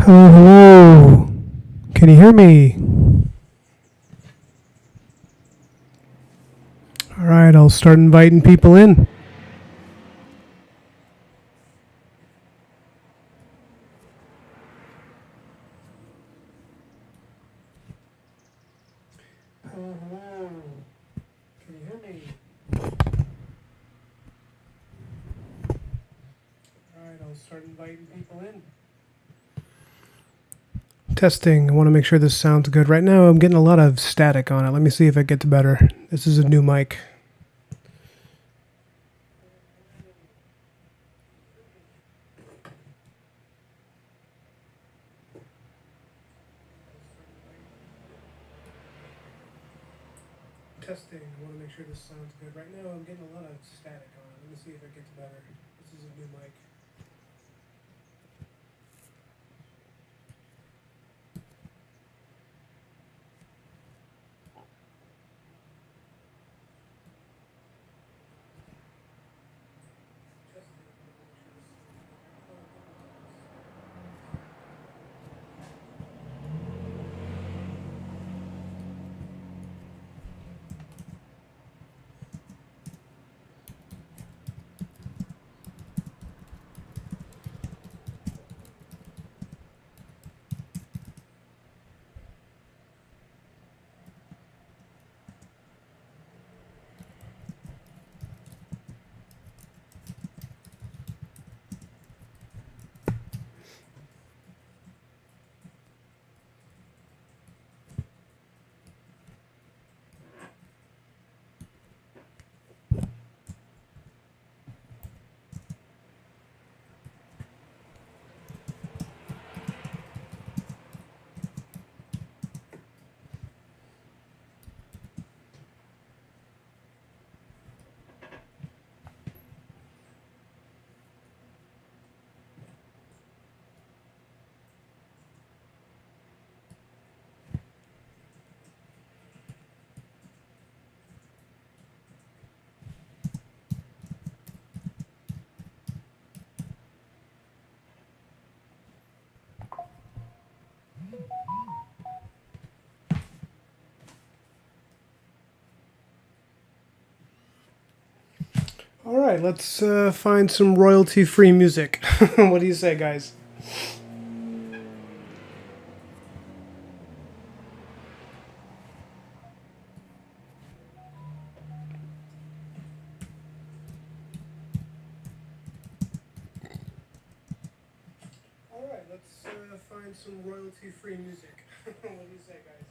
Hello, hello. Can you hear me? All right, I'll start inviting people in. Hello, hello. Can you hear me? All right, I'll start inviting people in. Testing. I want to make sure this sounds good. Right now, I'm getting a lot of static on it. Let me see if it gets better. This is a new mic. Testing. I want to make sure this sounds good. Right now, I'm getting a lot of static on it. Let me see if it gets better. This is a new mic. All right, let's find some royalty-free music. What do you say, guys? All right, let's find some royalty-free music. What do you say, guys?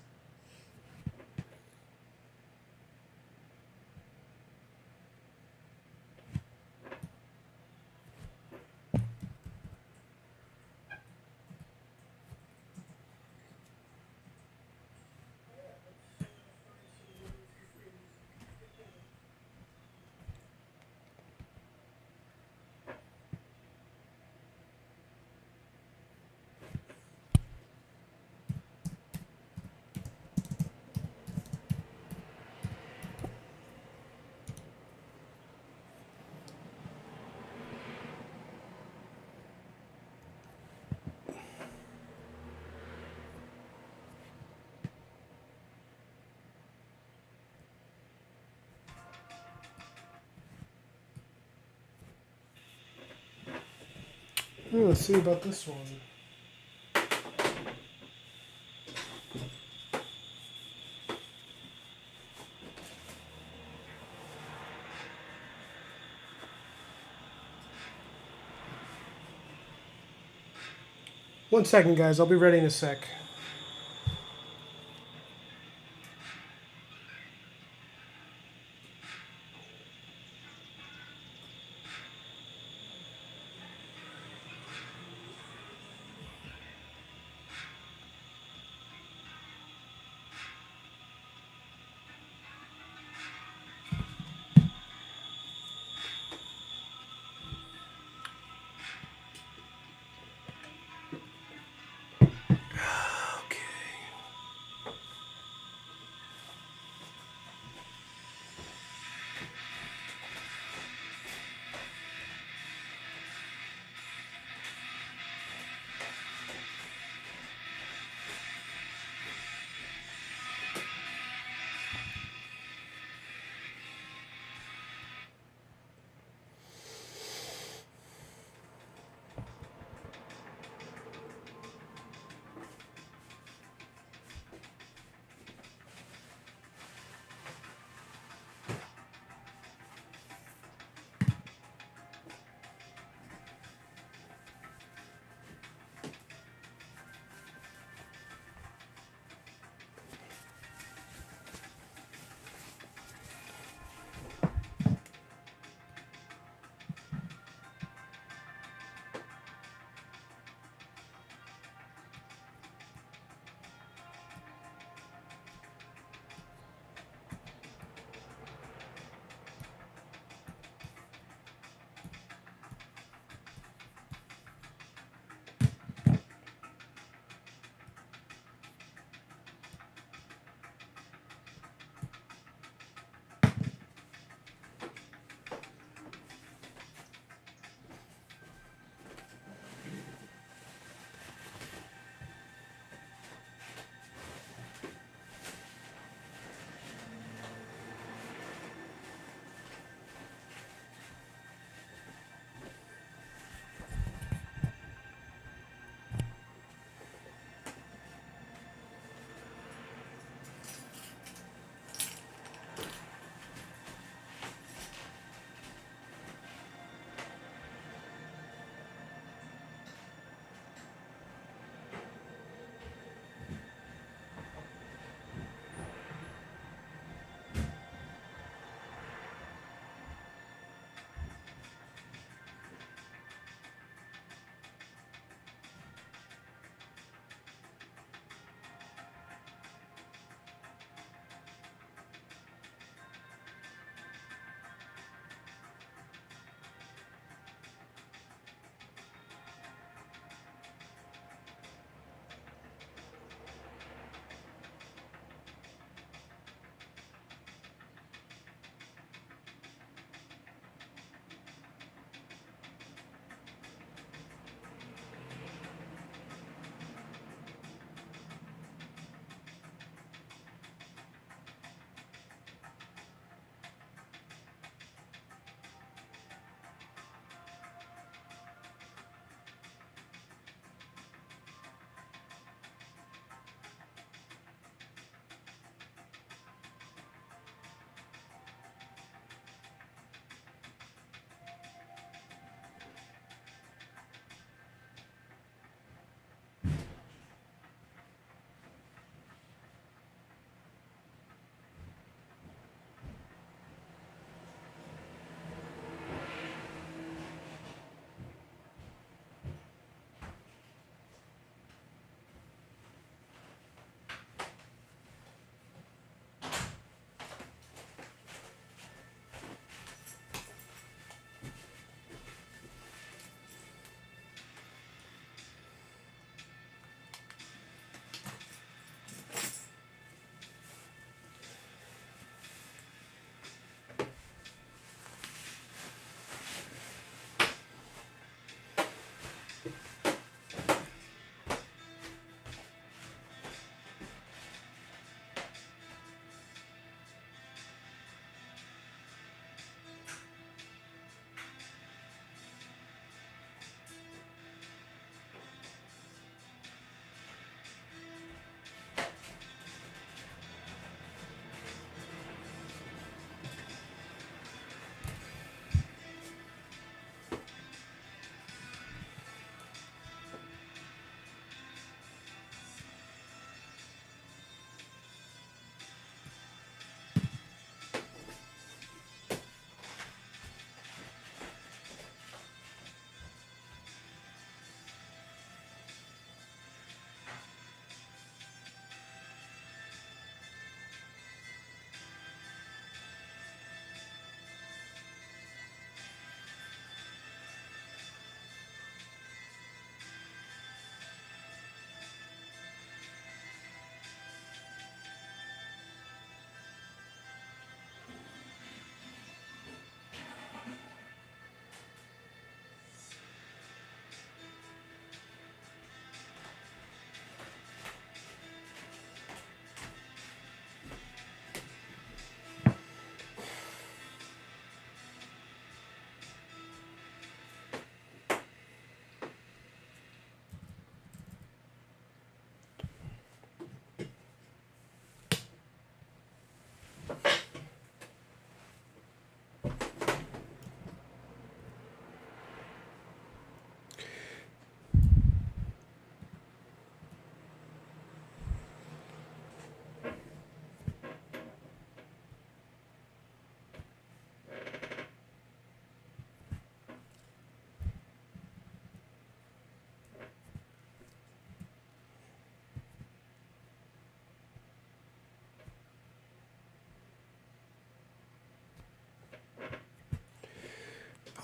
Oh, let's see about this one. One second, guys. I'll be ready in a sec.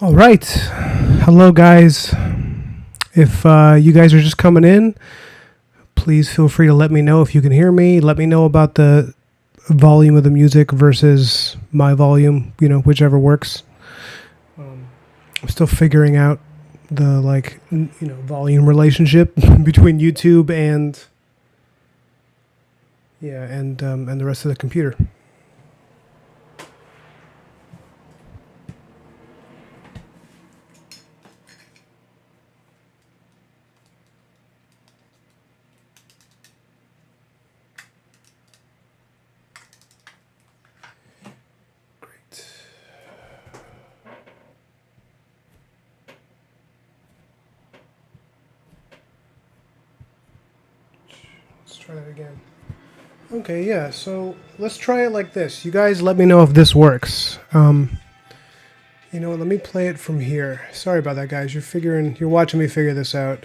All right. Hello, guys. If you guys are just coming in, please feel free to let me know if you can hear me. Let me know about the volume of the music versus my volume, whichever works. I'm still figuring out the volume relationship between YouTube and and the rest of the computer. Great. Let's try that again. Okay, yeah, so let's try it like this. You guys let me know if this works. You know what, let me play it from here. Sorry about that, guys. You're watching me figure this out.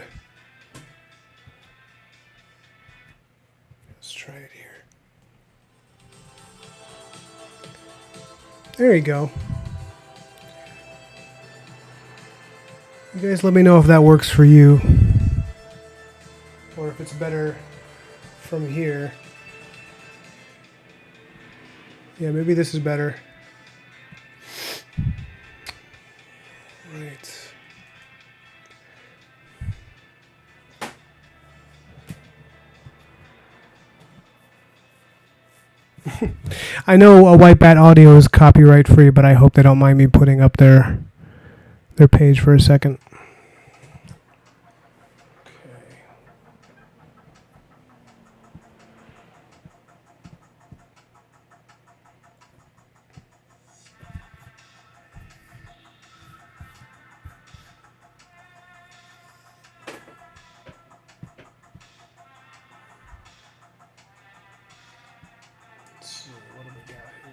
Let's try it here. There you go. You guys let me know if that works for you. Or if it's better from here. Yeah, maybe this is better. Right. I know a White Bat Audio is copyright free, but I hope they don't mind me putting up their page for a second. Let's see, what do we got here?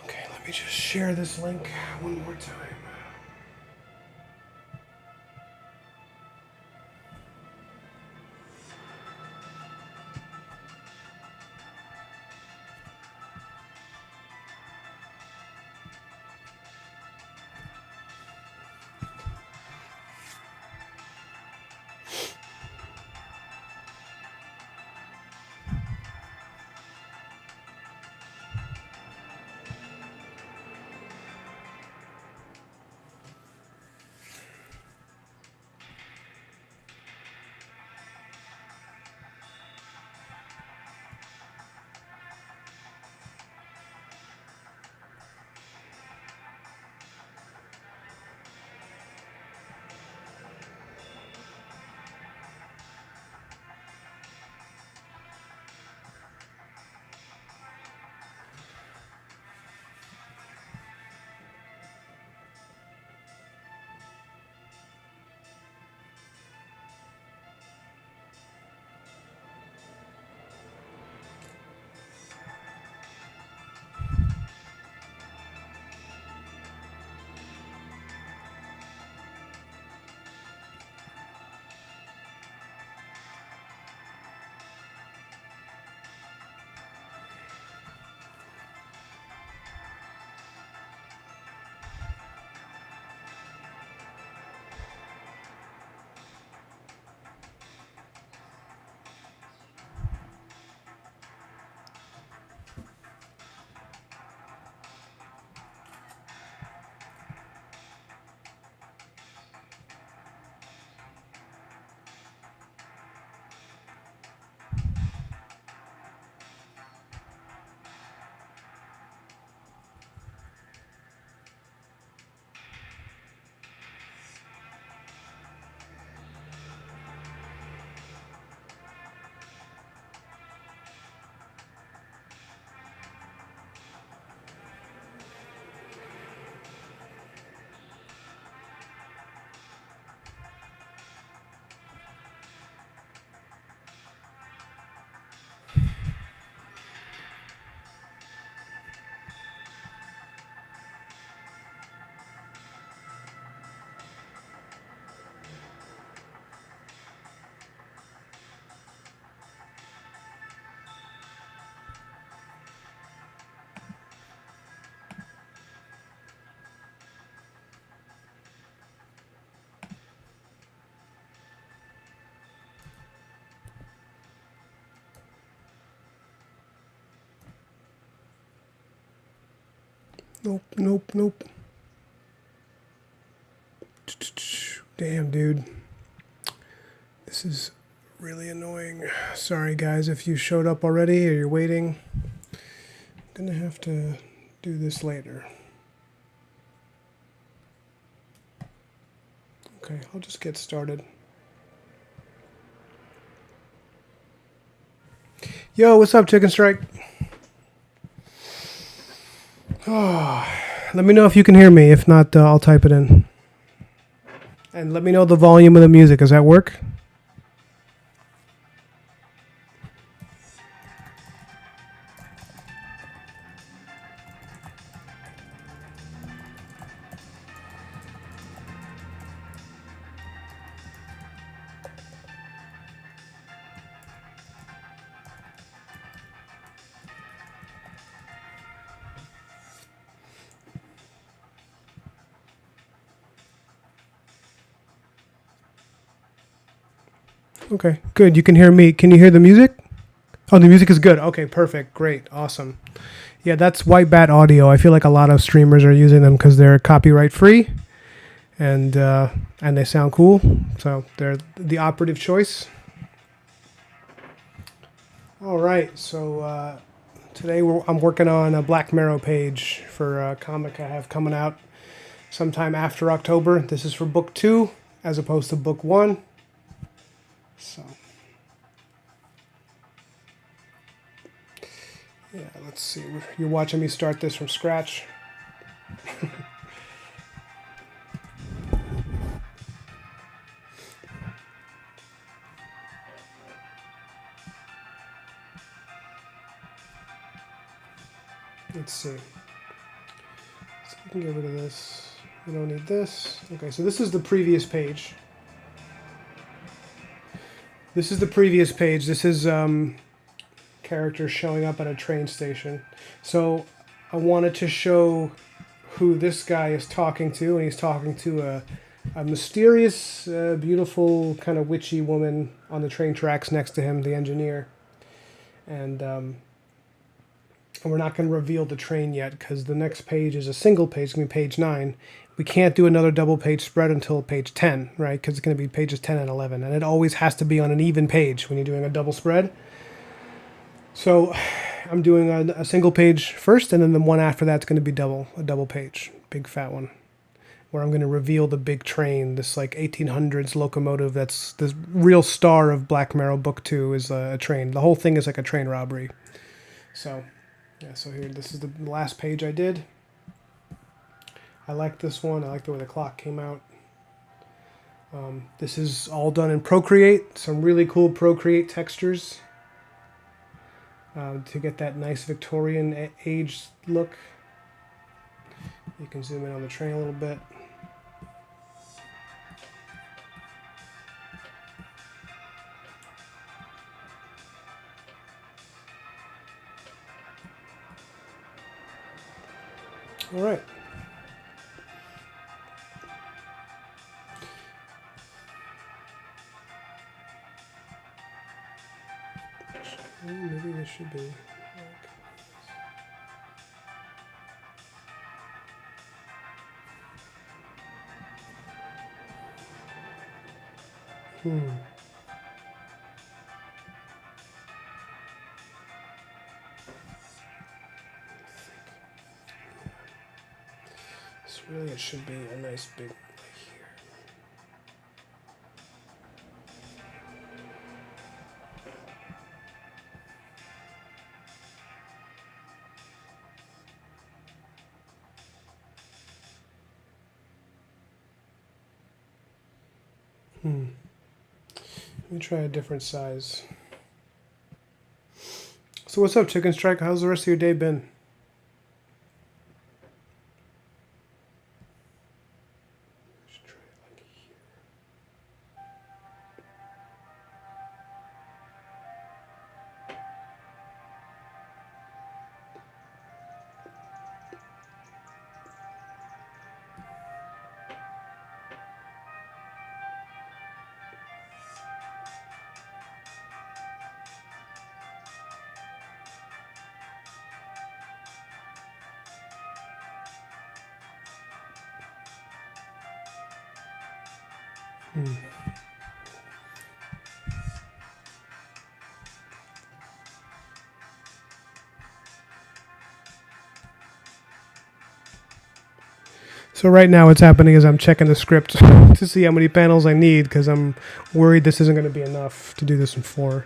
Okay, let me just share this link one more time. Nope, nope, nope. Damn, dude. This is really annoying. Sorry, guys, if you showed up already or you're waiting. I'm gonna have to do this later. Okay, I'll just get started. Yo, what's up, Chicken Strike? Oh, let me know if you can hear me. If not, I'll type it in. And let me know the volume of the music. Does that work? Okay, good. You can hear me. Can you hear the music? Oh, the music is good. Okay, perfect. Great. Awesome. Yeah, that's White Bat Audio. I feel like a lot of streamers are using them because they're copyright free and they sound cool. So they're the operative choice. All right. So today I'm working on a Black Mirror page for a comic I have coming out sometime after October. This is for book 2 as opposed to book 1. So, yeah, let's see. You're watching me start this from scratch. Let's see. So we can get rid of this. We don't need this. Okay, so this is the previous page. This is the previous page. This is characters showing up at a train station. So I wanted to show who this guy is talking to, and he's talking to a mysterious, beautiful, kind of witchy woman on the train tracks next to him, the engineer. And we're not going to reveal the train yet because the next page is a single page, it's going to be page 9. We can't do another double page spread until page 10, right? Because it's going to be pages 10 and 11. And it always has to be on an even page when you're doing a double spread. So I'm doing a single page first, and then the one after that's going to be a double page, big fat one, where I'm going to reveal the big train, this like 1800s locomotive that's the real star of Black Mirror Book 2 is a train. The whole thing is like a train robbery. So, yeah, so here, this is the last page I did. I like this one. I like the way the clock came out. This is all done in Procreate. Some really cool Procreate textures to get that nice Victorian age look. You can zoom in on the train a little bit. All right. Maybe this should be. So really, it should be a nice big here. Let me try a different size. So what's up, Chicken Strike? How's the rest of your day been? Let's try it like So right now what's happening is I'm checking the script to see how many panels I need because I'm worried this isn't going to be enough to do this in 4.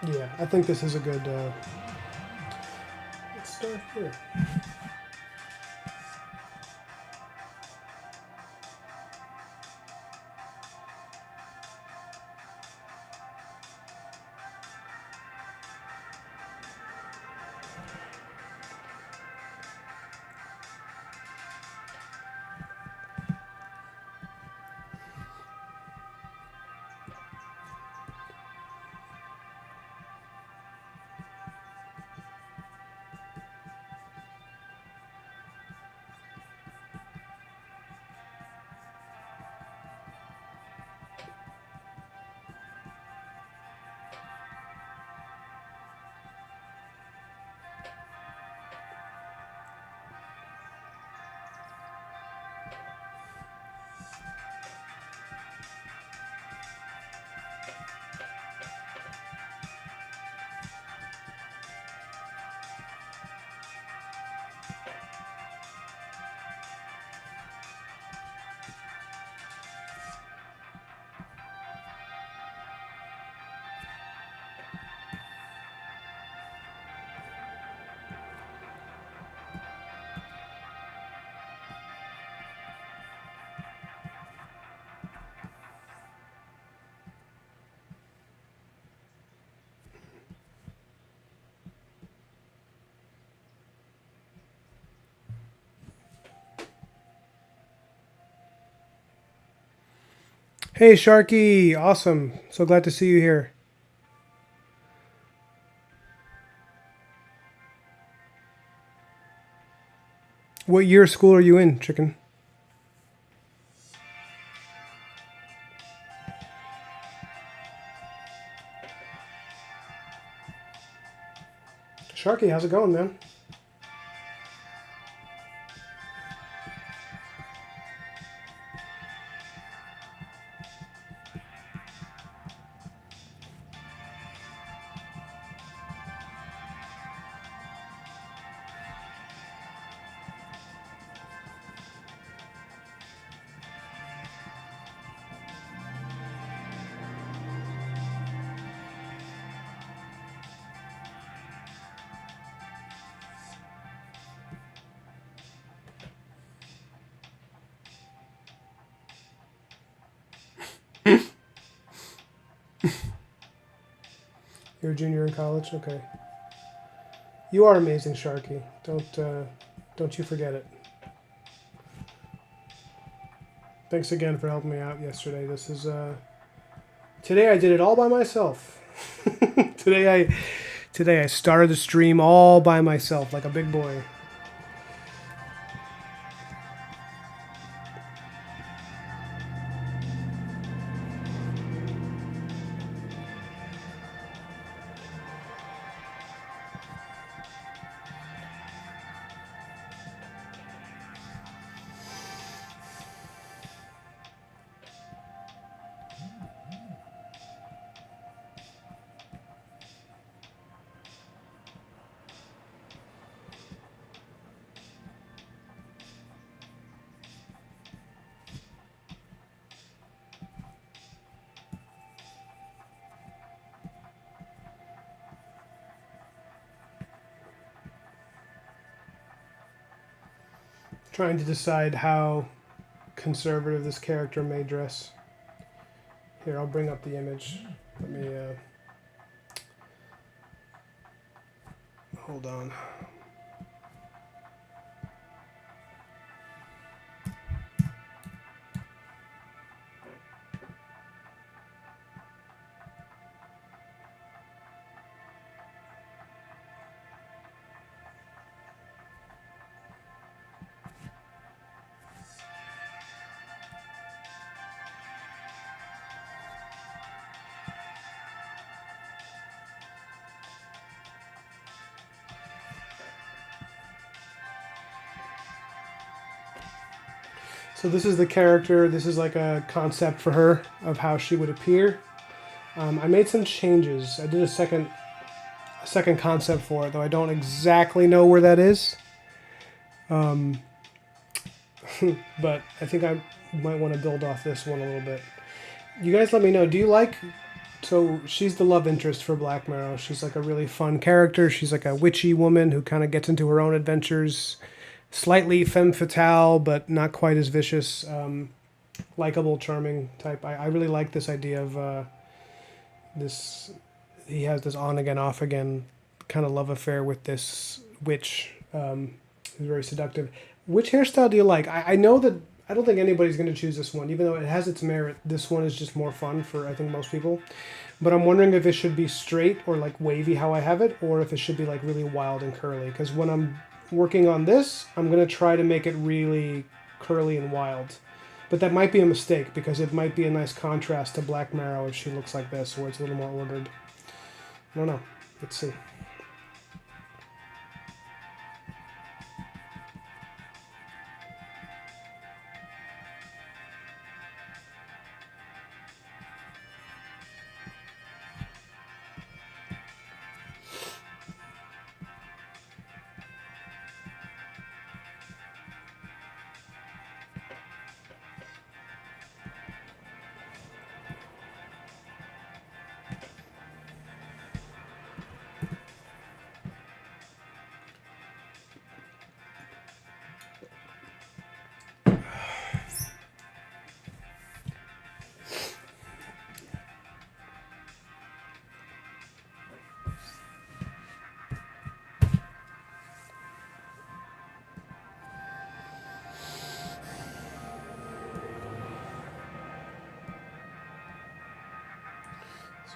Yeah, I think this is a good. Let's start here. Hey Sharky, awesome! So glad to see you here. What year of school are you in, chicken? Sharky, how's it going, man? You're a junior in college, okay. You are amazing, Sharky. Don't you forget it. Thanks again for helping me out yesterday. This is today I did it all by myself. Today I started the stream all by myself like a big boy. Trying to decide how conservative this character may dress. Here, I'll bring up the image. Let me Hold on. So this is the character. This is like a concept for her of how she would appear. I made some changes. I did a second concept for it, though I don't exactly know where that is. But I think I might want to build off this one a little bit. You guys let me know. Do you like... So she's the love interest for Black Marrow. She's like a really fun character. She's like a witchy woman who kind of gets into her own adventures. Slightly femme fatale, but not quite as vicious. Likable, charming type. I really like this idea of this. He has this on again, off again kind of love affair with this witch. Who's very seductive. Which hairstyle do you like? I know that I don't think anybody's going to choose this one, even though it has its merit. This one is just more fun for I think most people. But I'm wondering if it should be straight or like wavy how I have it, or if it should be like really wild and curly. Because when I'm working on this, I'm going to try to make it really curly and wild. But that might be a mistake, because it might be a nice contrast to Black Marrow if she looks like this, where it's a little more ordered. I don't know. Let's see.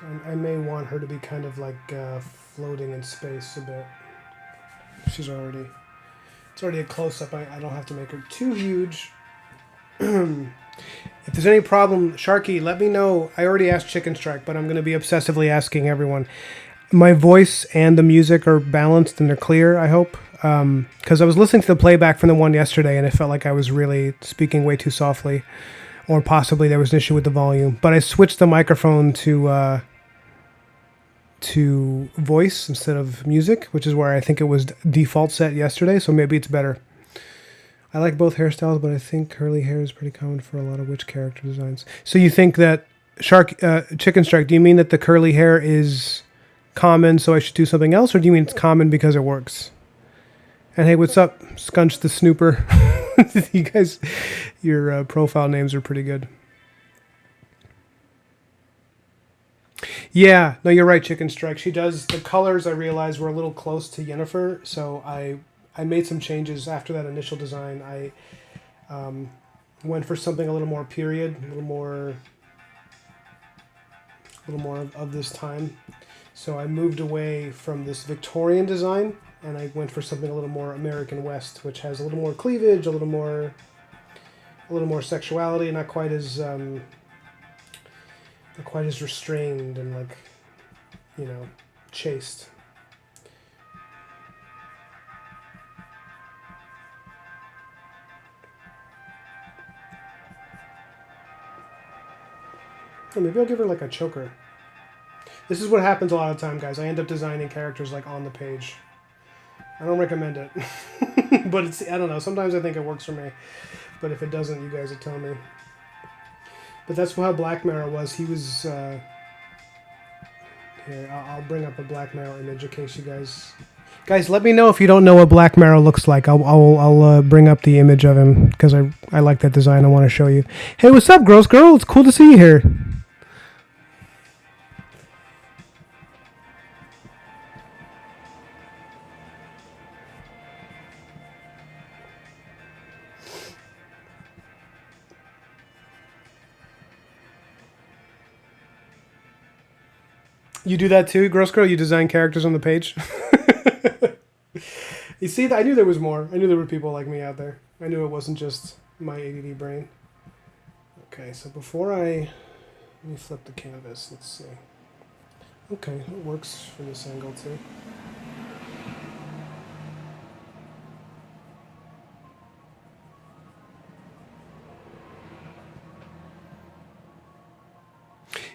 So I may want her to be kind of like floating in space a bit. It's already a close-up. I don't have to make her too huge. If there's any problem, Sharky, let me know. I already asked Chicken Strike, but I'm going to be obsessively asking everyone. My voice and the music are balanced and they're clear, I hope. Because I was listening to the playback from the one yesterday and it felt like I was really speaking way too softly. Or possibly there was an issue with the volume. But I switched the microphone to voice instead of music, which is where I think it was default set yesterday, so maybe it's better. I like both hairstyles, but I think curly hair is pretty common for a lot of witch character designs. So you think that Chicken Strike, do you mean that the curly hair is common, so I should do something else, or do you mean it's common because it works? And hey, what's up, Scunch the Snooper? You guys, your profile names are pretty good. Yeah, no, you're right, Chicken Strike. She does, the colors I realized were a little close to Yennefer, so I made some changes after that initial design. I went for something a little more period, a little more of this time. So I moved away from this Victorian design, and I went for something a little more American West, which has a little more cleavage, a little more sexuality, not quite as restrained and like, chaste. Or maybe I'll give her like a choker. This is what happens a lot of the time, guys. I end up designing characters like on the page. I don't recommend it. But I don't know. Sometimes I think it works for me. But if it doesn't, you guys will tell me. But that's how Black Marrow was. He was... here, I'll bring up a Black Marrow image in case you guys... Guys, let me know if you don't know what Black Marrow looks like. I'll bring up the image of him because I like that design. I want to show you. Hey, what's up, Gross Girl? It's cool to see you here. You do that too, Gross Girl? You design characters on the page? You see, I knew there was more. I knew there were people like me out there. I knew it wasn't just my ADD brain. Okay, so before I... Let me flip the canvas. Let's see. Okay, it works from this angle too.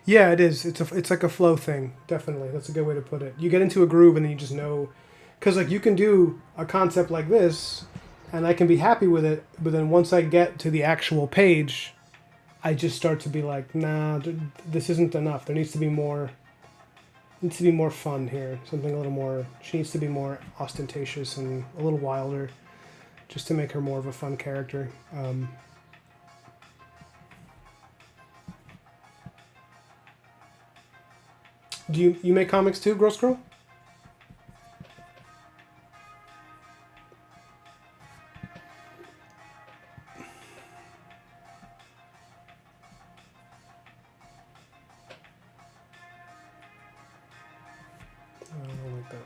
Yeah, it is. It's like a flow thing. Definitely, that's a good way to put it. You get into a groove and then you just know, because like you can do a concept like this, and I can be happy with it. But then once I get to the actual page, I just start to be like, nah, this isn't enough. There needs to be more. Needs to be more fun here. Something a little more. She needs to be more ostentatious and a little wilder, just to make her more of a fun character. Do you make comics too, Gross Girl? I don't like that.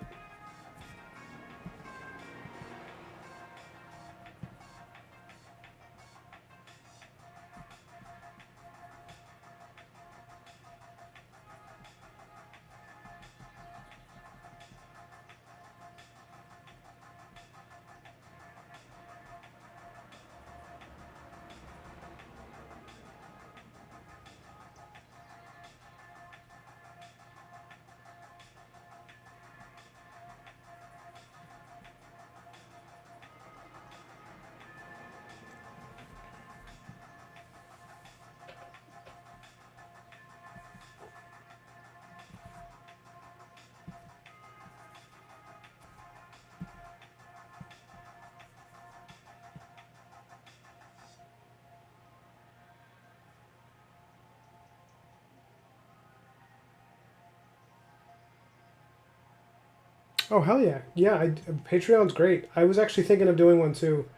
Oh hell yeah, yeah! Patreon's great. I was actually thinking of doing one too.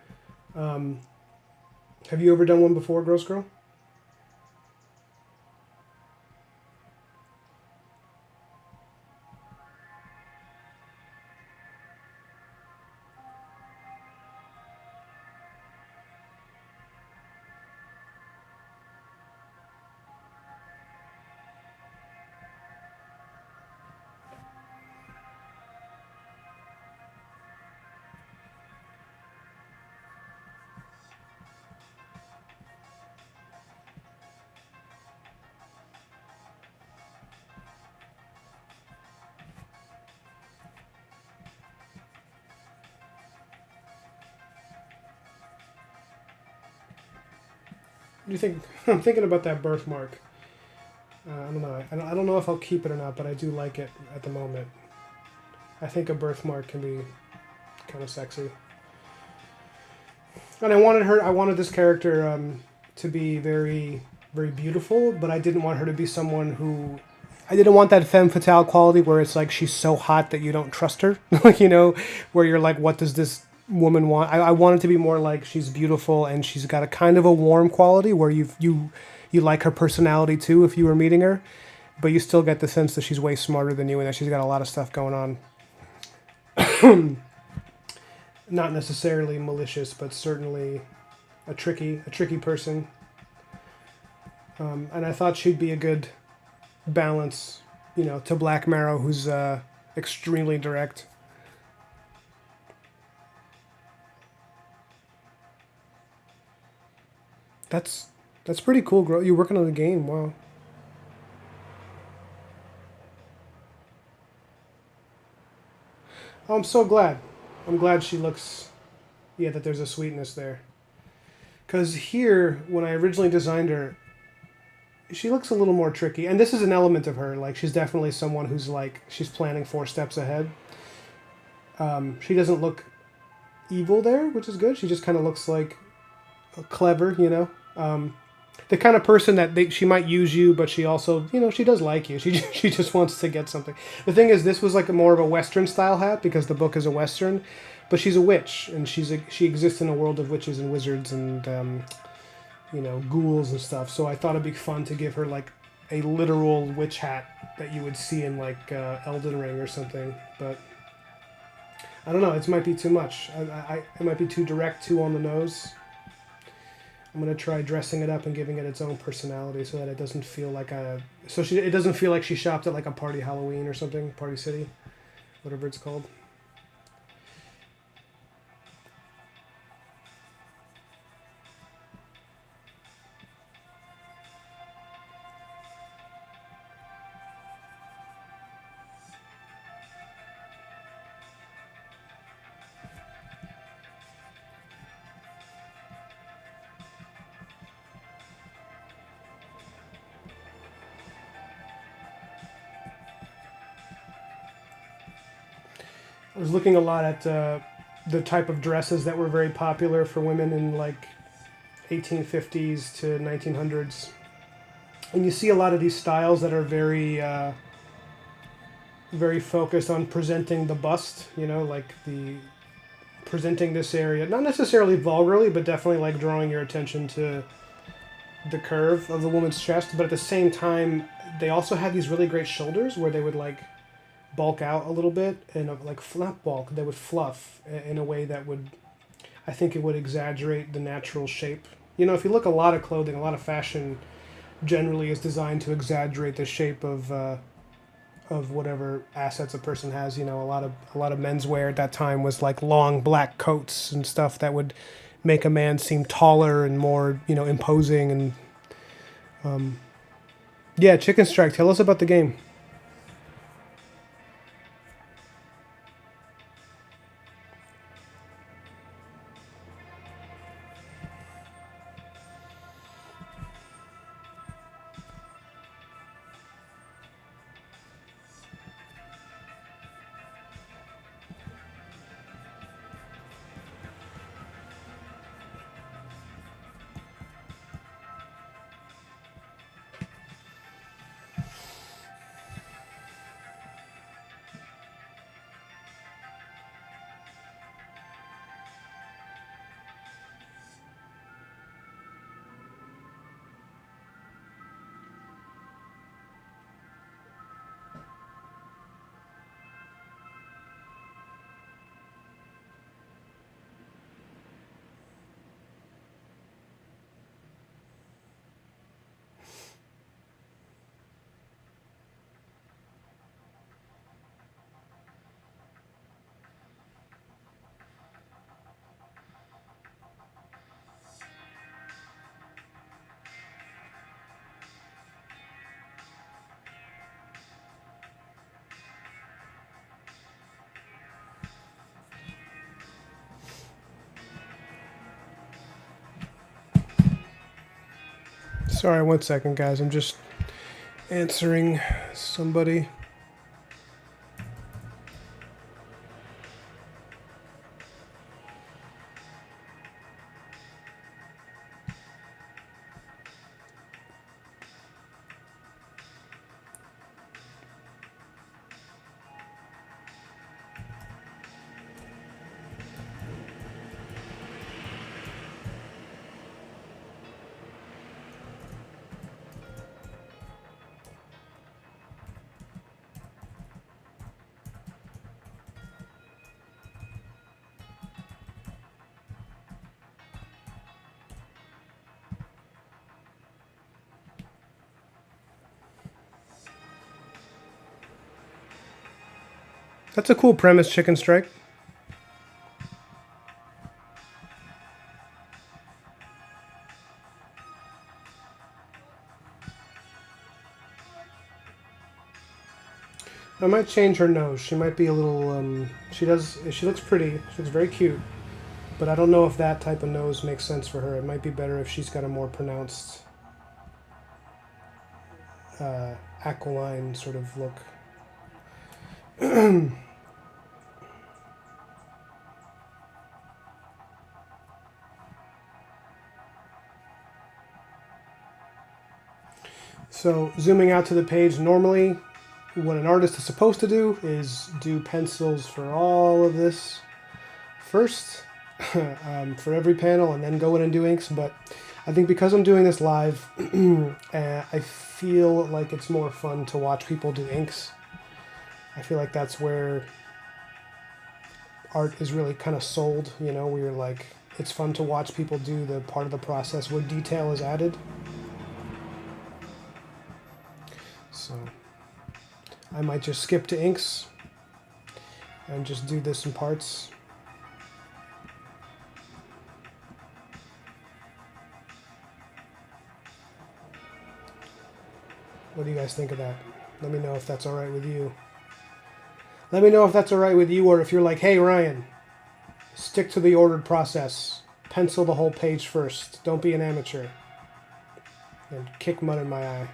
Um, have you ever done one before, Gross Girl? What do you think? I'm thinking about that birthmark. I don't know. I don't know if I'll keep it or not, but I do like it at the moment. I think a birthmark can be kind of sexy. And I wanted this character to be very, very beautiful, but I didn't want her to be someone who, I didn't want that femme fatale quality where it's like she's so hot that you don't trust her, where you're like, what does this woman want? I wanted to be more like she's beautiful and she's got a kind of a warm quality where you like her personality too if you were meeting her, but you still get the sense that she's way smarter than you and that she's got a lot of stuff going on. Not necessarily malicious, but certainly a tricky person. And I thought she'd be a good balance, to Black Marrow, who's extremely direct. That's that's pretty cool, girl. You're working on the game. Wow. Oh, I'm so glad. I'm glad she looks. Yeah, that there's a sweetness there. Because here, when I originally designed her, she looks a little more tricky, and this is an element of her. Like she's definitely someone who's like she's planning 4 steps ahead. She doesn't look evil there, which is good. She just kind of looks like clever. The kind of person that she might use you, but she also, she does like you. She she just wants to get something. The thing is, this was like a more of a Western style hat because the book is a Western, but she's a witch and she exists in a world of witches and wizards and ghouls and stuff. So I thought it'd be fun to give her like a literal witch hat that you would see in like Elden Ring or something. But I don't know. It might be too much. It might be too direct, too on the nose. I'm gonna try dressing it up and giving it its own personality so that it doesn't feel like it doesn't feel like she shopped at like a party Halloween or something, Party City, whatever it's called. I was looking a lot at the type of dresses that were very popular for women in like 1850s to 1900s, and you see a lot of these styles that are very focused on presenting the bust. You know, like the presenting this area, not necessarily vulgarly, but definitely like drawing your attention to the curve of the woman's chest. But at the same time, they also had these really great shoulders where they would like bulk out a little bit and like not bulk, they would fluff in a way that would, I think it would exaggerate the natural shape. You know, if you look, a lot of clothing, a lot of fashion generally is designed to exaggerate the shape of whatever assets a person has. You know, a lot of menswear at that time was like long black coats and stuff that would make a man seem taller and more, you know, imposing. And yeah, Chicken Strike, tell us about the game. Sorry, 1 second, guys. I'm just answering somebody. That's a cool premise, Chicken Strike. I might change her nose. She might be a little. She does. She looks pretty. She looks very cute. But I don't know if that type of nose makes sense for her. It might be better if she's got a more pronounced aquiline sort of look. So zooming out to the page, normally what an artist is supposed to do is do pencils for all of this first, for every panel, and then go in and do inks. But I think because I'm doing this live, I feel like it's more fun to watch people do inks. I feel like that's where art is really kind of sold, you know, where you're like, it's fun to watch people do the part of the process where detail is added. So I might just skip to inks and just do this in parts. What do you guys think of that? Let me know if that's all right with you. Let me know if that's all right with you, or if you're like, hey, Ryan, stick to the ordered process. Pencil the whole page first. Don't be an amateur. And kick mud in my eye.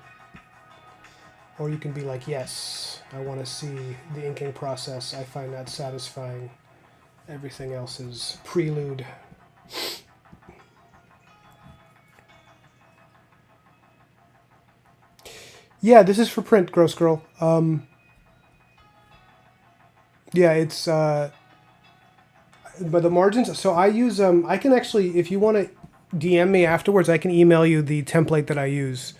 Or you can be like, yes, I want to see the inking process. I find that satisfying. Everything else is prelude. Yeah, this is for print, Gross Girl. Yeah, it's but the margins. So I use I can actually, if you want to DM me afterwards, I can email you the template that I use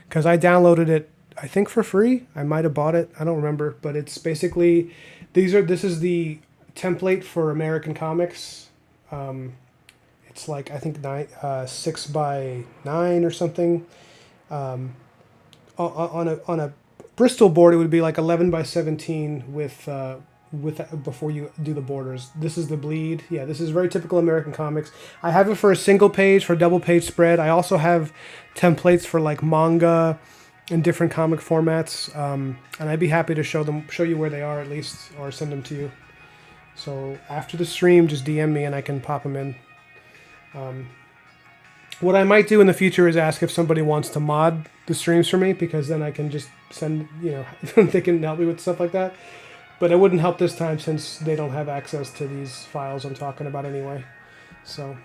because I downloaded it. I think for free. I might have bought it. I don't remember, but it's basically this is the template for American comics. It's like I think 6 by 9 or something. On a Bristol board, it would be like 11 by 17 with before you do the borders. This is the bleed. Yeah, this is very typical American comics. I have it for a single page, for a double page spread. I also have templates for like manga and different comic formats, and I'd be happy to show you where they are at least, or send them to you. So after the stream, just DM me and I can pop them in. What I might do in the future is ask if somebody wants to mod the streams for me, because then I can just send, you know, they can help me with stuff like that. But it wouldn't help this time since they don't have access to these files I'm talking about anyway. So.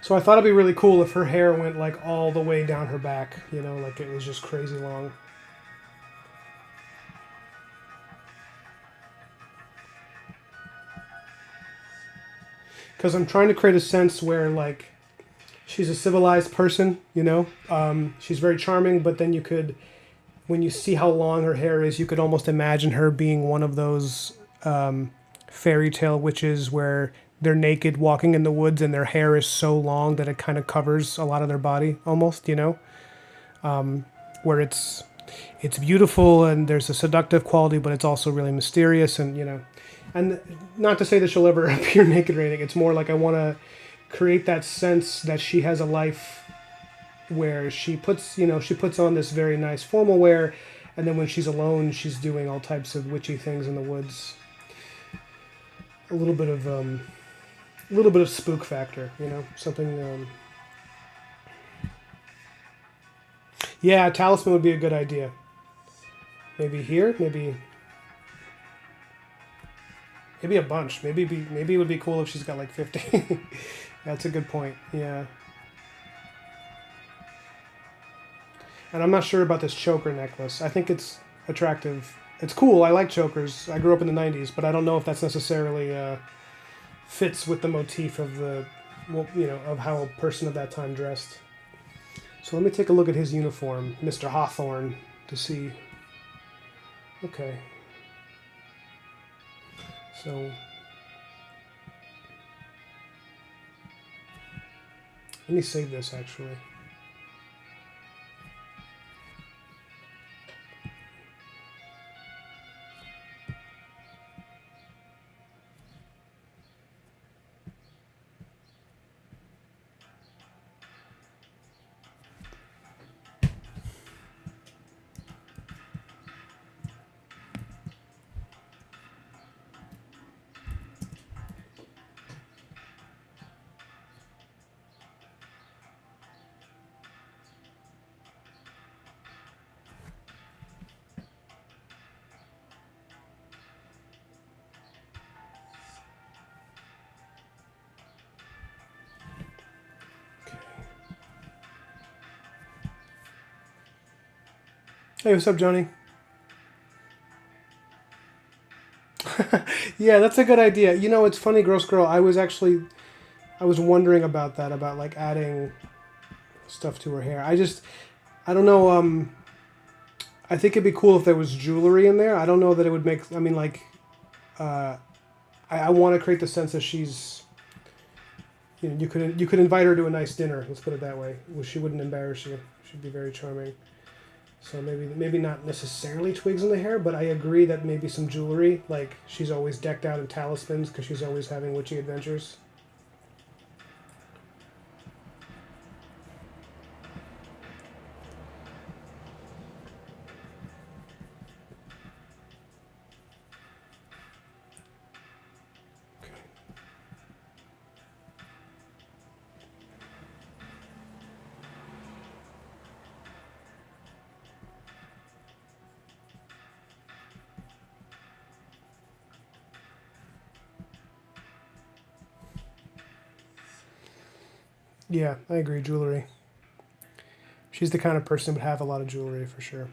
So I thought it'd be really cool if her hair went like all the way down her back, you know, like it was just crazy long. Because I'm trying to create a sense where like she's a civilized person, you know. She's very charming, but then you could, when you see how long her hair is, you could almost imagine her being one of those fairy tale witches where they're naked walking in the woods and their hair is so long that it kind of covers a lot of their body almost, you know. Where it's beautiful and there's a seductive quality, but it's also really mysterious, and you know, and not to say that she'll ever appear naked or anything. It's more like I want to create that sense that she has a life where she puts on this very nice formal wear, and then when she's alone, she's doing all types of witchy things in the woods. A little bit of spook factor, you know, something. Yeah, a talisman would be a good idea. Maybe here, maybe a bunch. Maybe it would be cool if she's got like 50. That's a good point. Yeah. And I'm not sure about this choker necklace. I think it's attractive. It's cool. I like chokers. I grew up in the 90s, but I don't know if that's necessarily fits with the motif of of how a person of that time dressed. So let me take a look at his uniform, Mr. Hawthorne, to see. Okay. So Let me save this actually. Hey, what's up, Johnny? Yeah, that's a good idea. You know, it's funny, Gross Girl. I was wondering about that, about like adding stuff to her hair. I don't know. I think it'd be cool if there was jewelry in there. I don't know that it would make. I mean, like, uh, I want to create the sense that she's. You know, you could invite her to a nice dinner. Let's put it that way. Well, she wouldn't embarrass you. She'd be very charming. So maybe not necessarily twigs in the hair, but I agree that maybe some jewelry, like she's always decked out in talismans because she's always having witchy adventures. Yeah, I agree. Jewelry. She's the kind of person who would have a lot of jewelry for sure.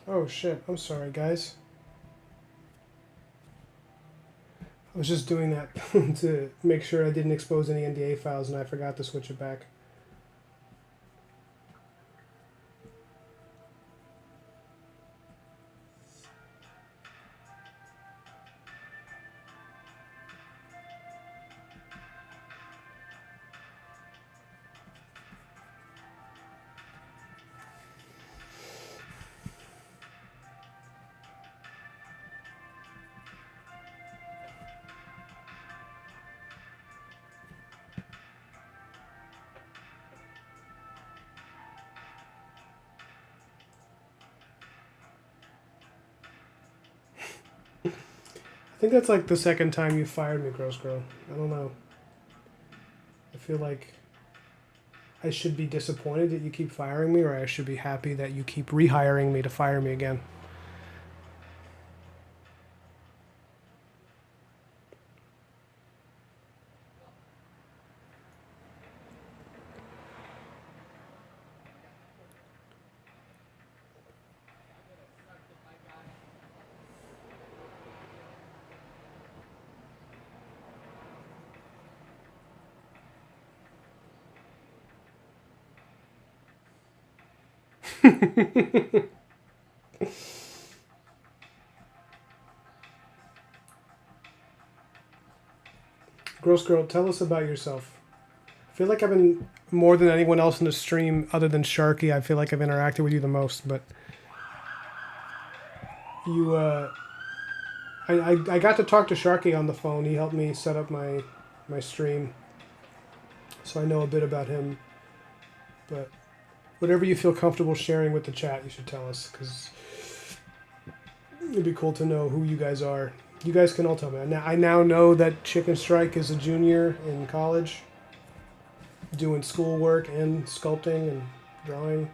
Oh shit! I'm sorry, guys. I was just doing that to make sure I didn't expose any NDA files, and I forgot to switch it back. I think that's like the second time you fired me, Gross Girl. I don't know. I feel like I should be disappointed that you keep firing me, or I should be happy that you keep rehiring me to fire me again. Gross Girl, tell us about yourself. I feel like I've been more than anyone else in the stream, other than Sharky. I feel like I've interacted with you the most, but you, I got to talk to Sharky on the phone. He helped me set up my stream, so I know a bit about him. But whatever you feel comfortable sharing with the chat, you should tell us, because it'd be cool to know who you guys are. You guys can all tell me. I now know that Chicken Strike is a junior in college, doing schoolwork and sculpting and drawing.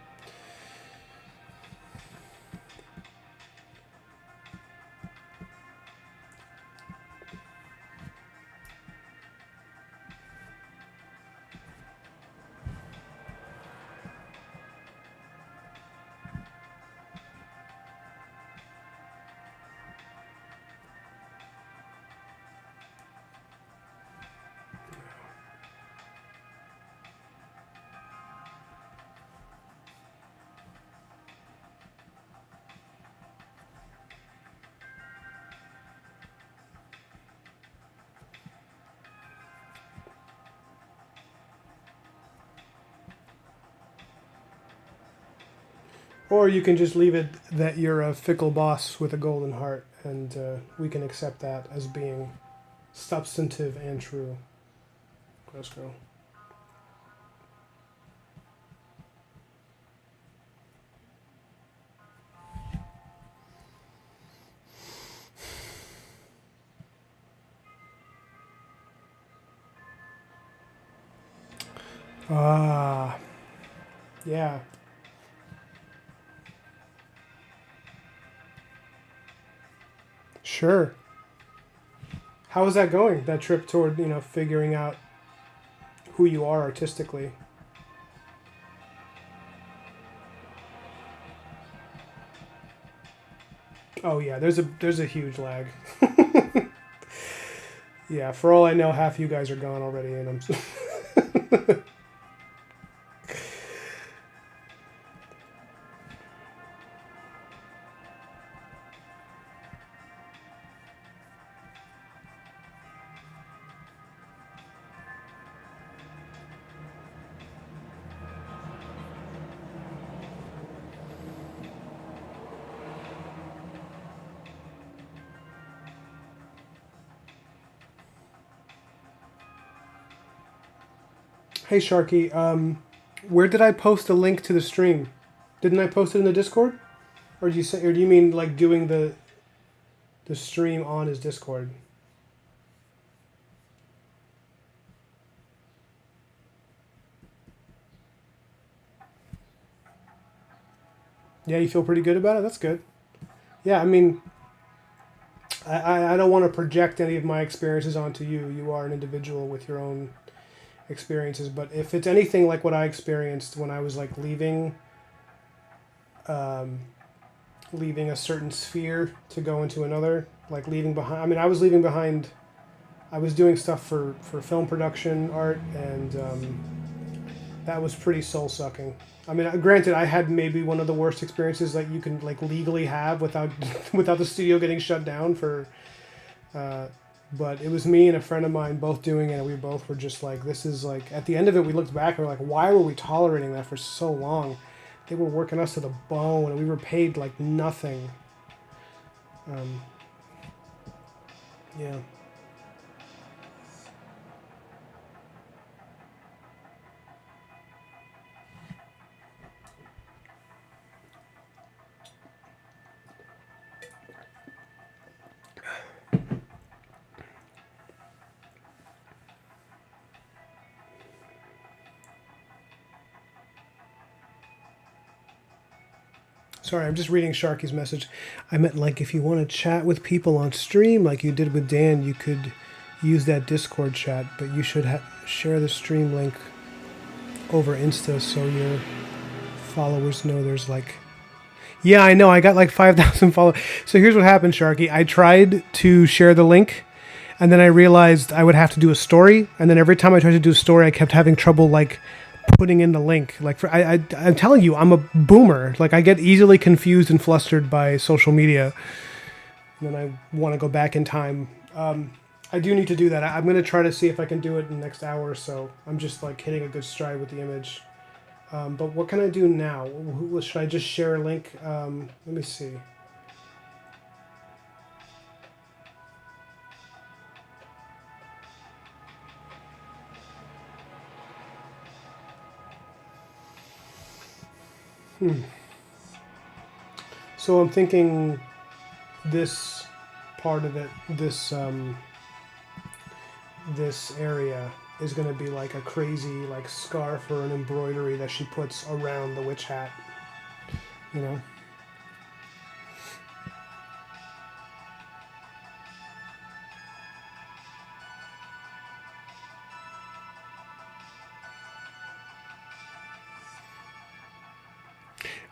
Or you can just leave it that you're a fickle boss with a golden heart, and we can accept that as being substantive and true. Gross Girl. Ah, yeah. Sure. How is that going? That trip toward, figuring out who you are artistically? Oh yeah, there's a huge lag. Yeah, for all I know, half you guys are gone already, and I'm. Hey Sharky, where did I post a link to the stream? Didn't I post it in the Discord? Or do you mean like doing the stream on his Discord? Yeah, you feel pretty good about it? That's good. Yeah, I mean, I don't want to project any of my experiences onto you. You are an individual with your own experiences, but if it's anything like what I experienced when I was like leaving a certain sphere to go into another, like leaving behind. I mean, I was leaving behind. I was doing stuff for film production art, and that was pretty soul sucking. I mean, granted, I had maybe one of the worst experiences that you can like legally have without without the studio getting shut down for. But it was me and a friend of mine both doing it, and we both were just like, this is like, at the end of it, we looked back and we're like, why were we tolerating that for so long? They were working us to the bone, and we were paid like nothing. Yeah. Sorry, I'm just reading Sharky's message. I meant like if you want to chat with people on stream like you did with Dan, you could use that Discord chat, but you should share the stream link over Insta so your followers know there's like... Yeah, I know, I got like 5,000 followers. So here's what happened, Sharky. I tried to share the link, and then I realized I would have to do a story, and then every time I tried to do a story, I kept having trouble like putting in the link. Like I'm telling you, I'm a boomer. Like I get easily confused and flustered by social media, and then I want to go back in time. I do need to do that. I'm going to try to see if I can do it in the next hour or so. I'm just like hitting a good stride with the image. But what can I do now? Should I just share a link? Let me see. So I'm thinking this part of it, this area is going to be like a crazy like scarf or an embroidery that she puts around the witch hat, you know.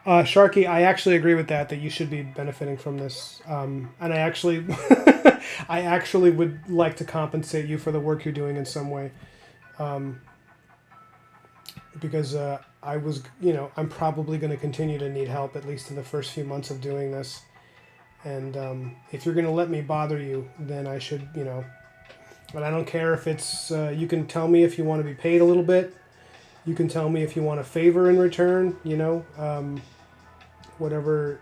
Sharky, I actually agree with that. That you should be benefiting from this, and I actually, I actually would like to compensate you for the work you're doing in some way, because I was, I'm probably going to continue to need help at least in the first few months of doing this, and if you're going to let me bother you, then I should, But I don't care if it's. You can tell me if you want to be paid a little bit. You can tell me if you want a favor in return. Whatever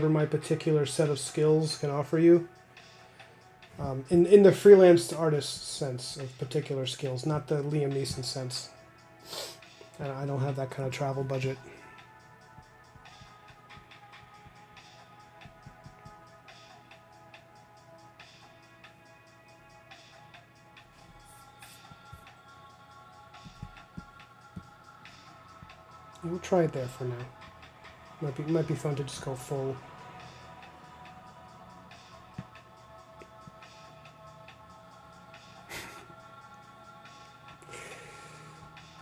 my particular set of skills can offer you. In the freelance artist sense of particular skills, not the Liam Neeson sense. I don't have that kind of travel budget. We'll try it there for now. Might be fun to just go full.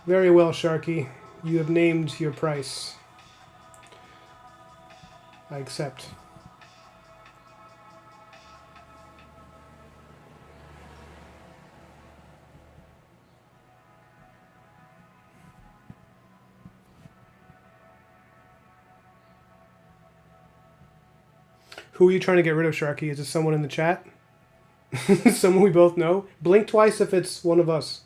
Very well, Sharky. You have named your price. I accept. Who are you trying to get rid of, Sharky? Is it someone in the chat? Someone we both know? Blink twice if it's one of us.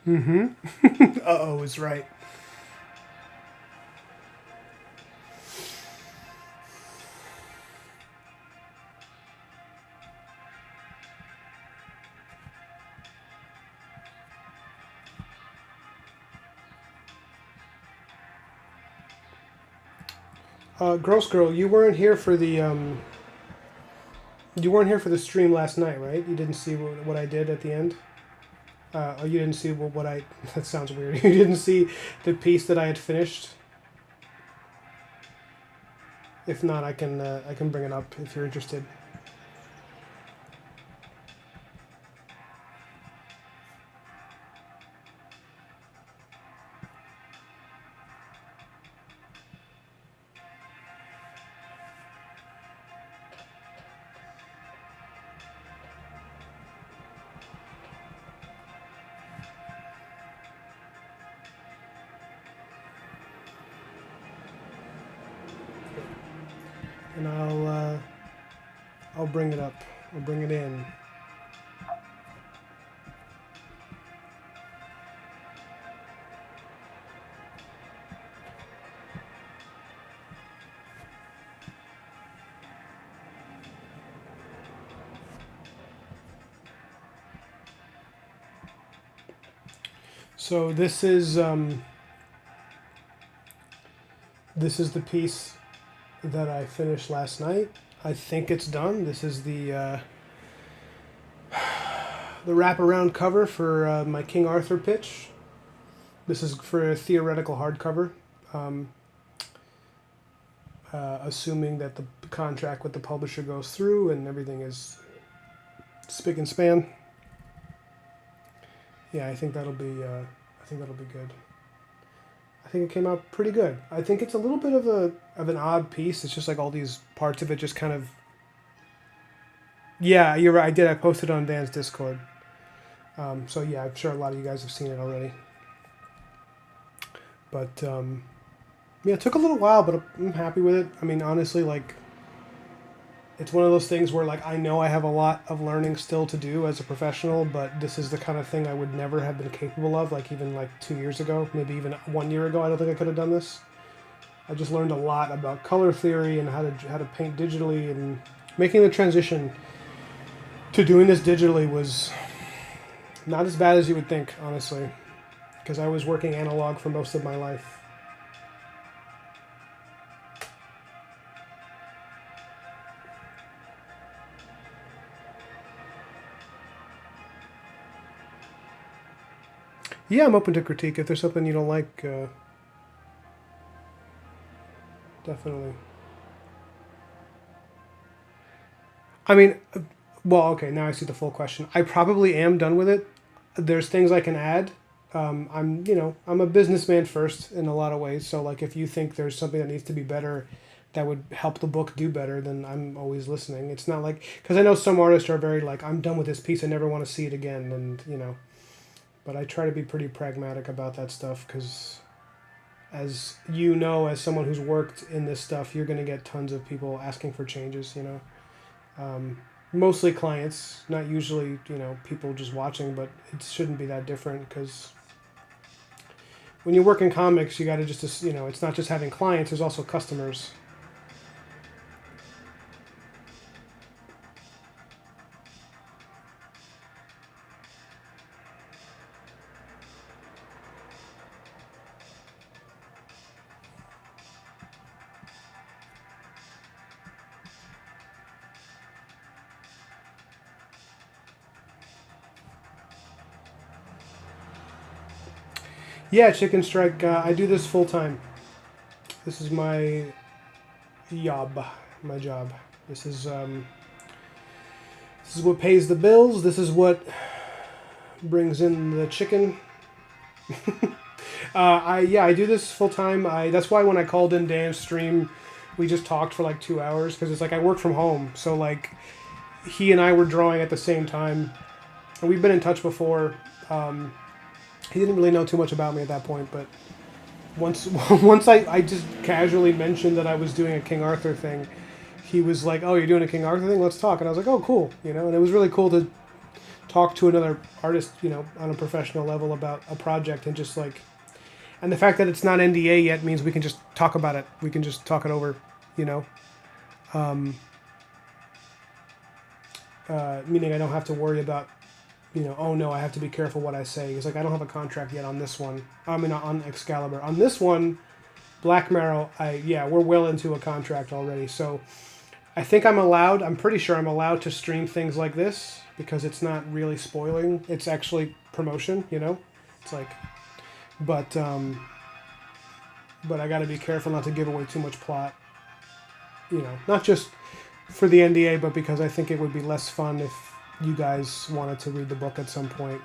Mm-hmm. Uh-oh is right. Gross Girl, you weren't here for the you weren't here for the stream last night, right? You didn't see what I did at the end. Oh, you didn't see what I. That sounds weird. You didn't see the piece that I had finished. If not, I can bring it up if you're interested. And I'll bring it up. I'll bring it in. So this is the piece that I finished last night. I think it's done. This is the wraparound cover for my King Arthur pitch. This is for a theoretical hardcover, assuming that the contract with the publisher goes through and everything is spick and span. Yeah, I think that'll be. I think that'll be good. I think it came out pretty good. I think it's a little bit of an odd piece. It's just like all these parts of it just kind of. Yeah, you're right. I did. I posted on Dan's Discord. So yeah, I'm sure a lot of you guys have seen it already. But yeah, it took a little while, but I'm happy with it. I mean, honestly, like it's one of those things where like I know I have a lot of learning still to do as a professional, but this is the kind of thing I would never have been capable of. Like even like 2 years ago, maybe even 1 year ago, I don't think I could have done this. I just learned a lot about color theory and how to paint digitally, and making the transition to doing this digitally was not as bad as you would think, honestly, because I was working analog for most of my life. Yeah, I'm open to critique. If there's something you don't like, definitely. I mean, well, okay, now I see the full question. I probably am done with it. There's things I can add. I'm a businessman first in a lot of ways. So, like, if you think there's something that needs to be better that would help the book do better, then I'm always listening. It's not like, because I know some artists are very like, I'm done with this piece. I never want to see it again. But I try to be pretty pragmatic about that stuff because, as you know, as someone who's worked in this stuff, you're going to get tons of people asking for changes. Mostly clients, not usually people just watching, but it shouldn't be that different because when you work in comics, you got to just it's not just having clients. There's also customers. Yeah, Chicken Strike. I do this full time. This is my job. My job. This is um, this is what pays the bills. This is what brings in the chicken. I do this full time. I That's why when I called in Dan's stream, we just talked for like 2 hours because it's like I work from home, so like he and I were drawing at the same time, and we've been in touch before. Um, he didn't really know too much about me at that point, but once once I just casually mentioned that I was doing a King Arthur thing, he was like, "Oh, you're doing a King Arthur thing? Let's talk." And I was like, "Oh, cool," And it was really cool to talk to another artist, on a professional level about a project and just like, and the fact that it's not NDA yet means we can just talk about it. We can just talk it over, you know. Um, Meaning I don't have to worry about, oh no, I have to be careful what I say. It's like I don't have a contract yet on this one. I mean, on Excalibur. On this one, Black Marrow, we're well into a contract already. So I think I'm allowed. I'm pretty sure I'm allowed to stream things like this because it's not really spoiling. It's actually promotion. It's like, but but I got to be careful not to give away too much plot. Not just for the NDA, but because I think it would be less fun if you guys wanted to read the book at some point.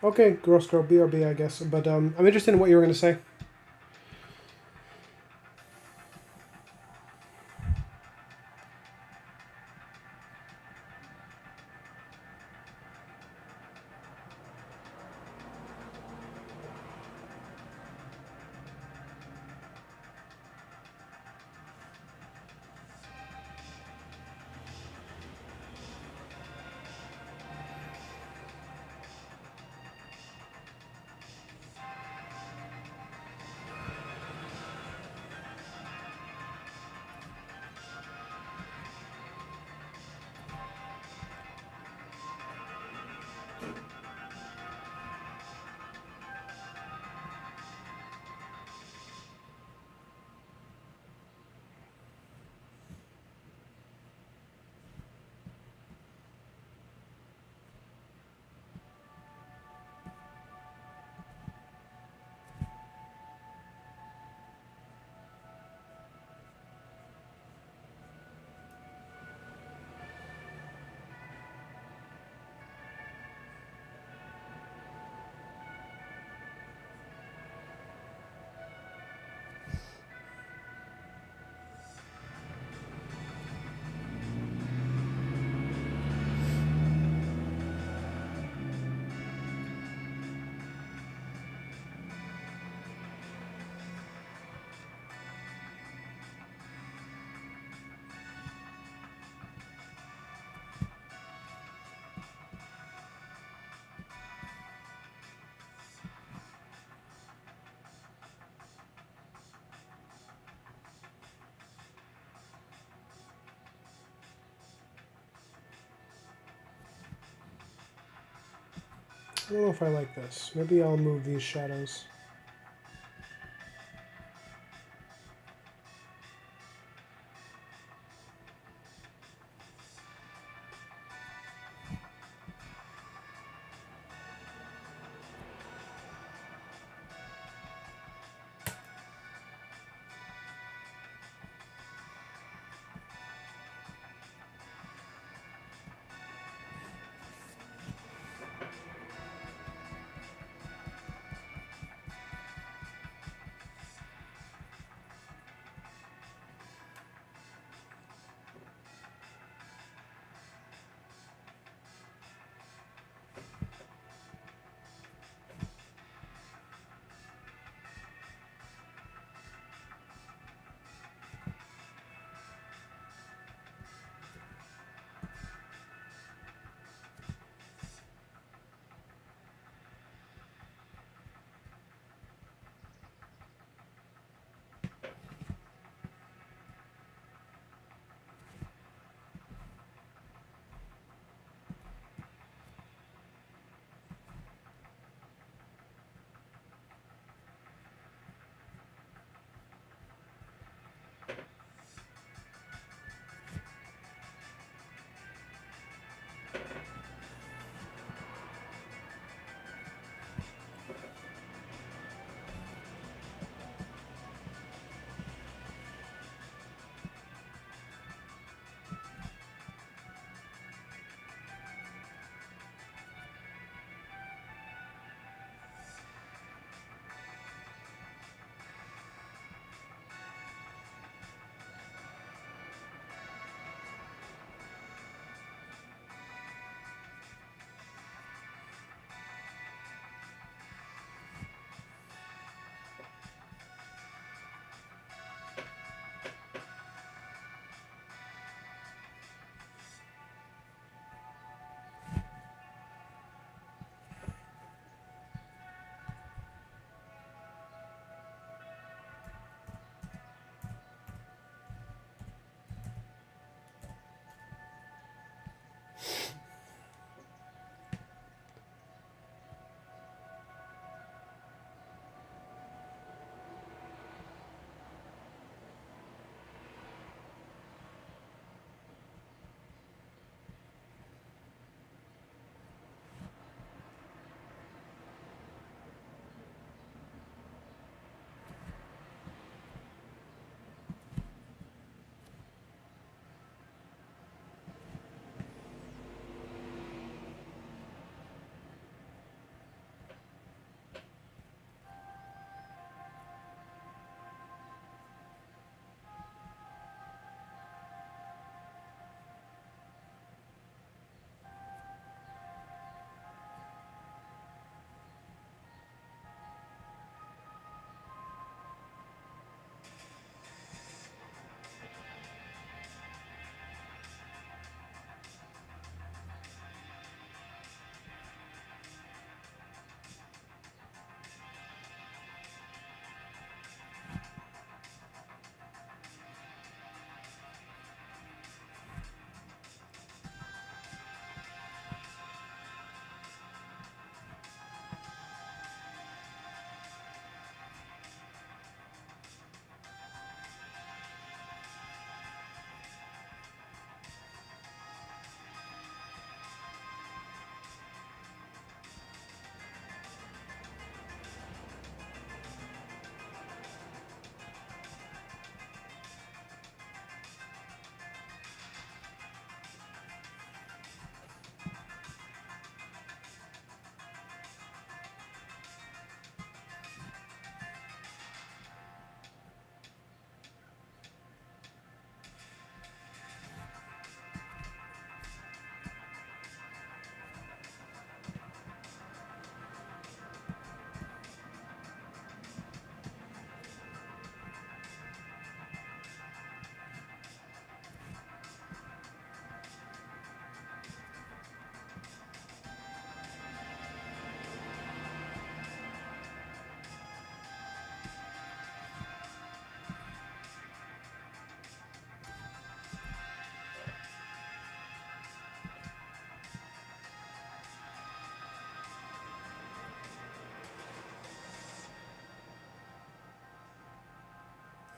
Okay, gross girl, BRB, I guess. But I'm interested in what you were going to say. I don't know if I like this. Maybe I'll move these shadows.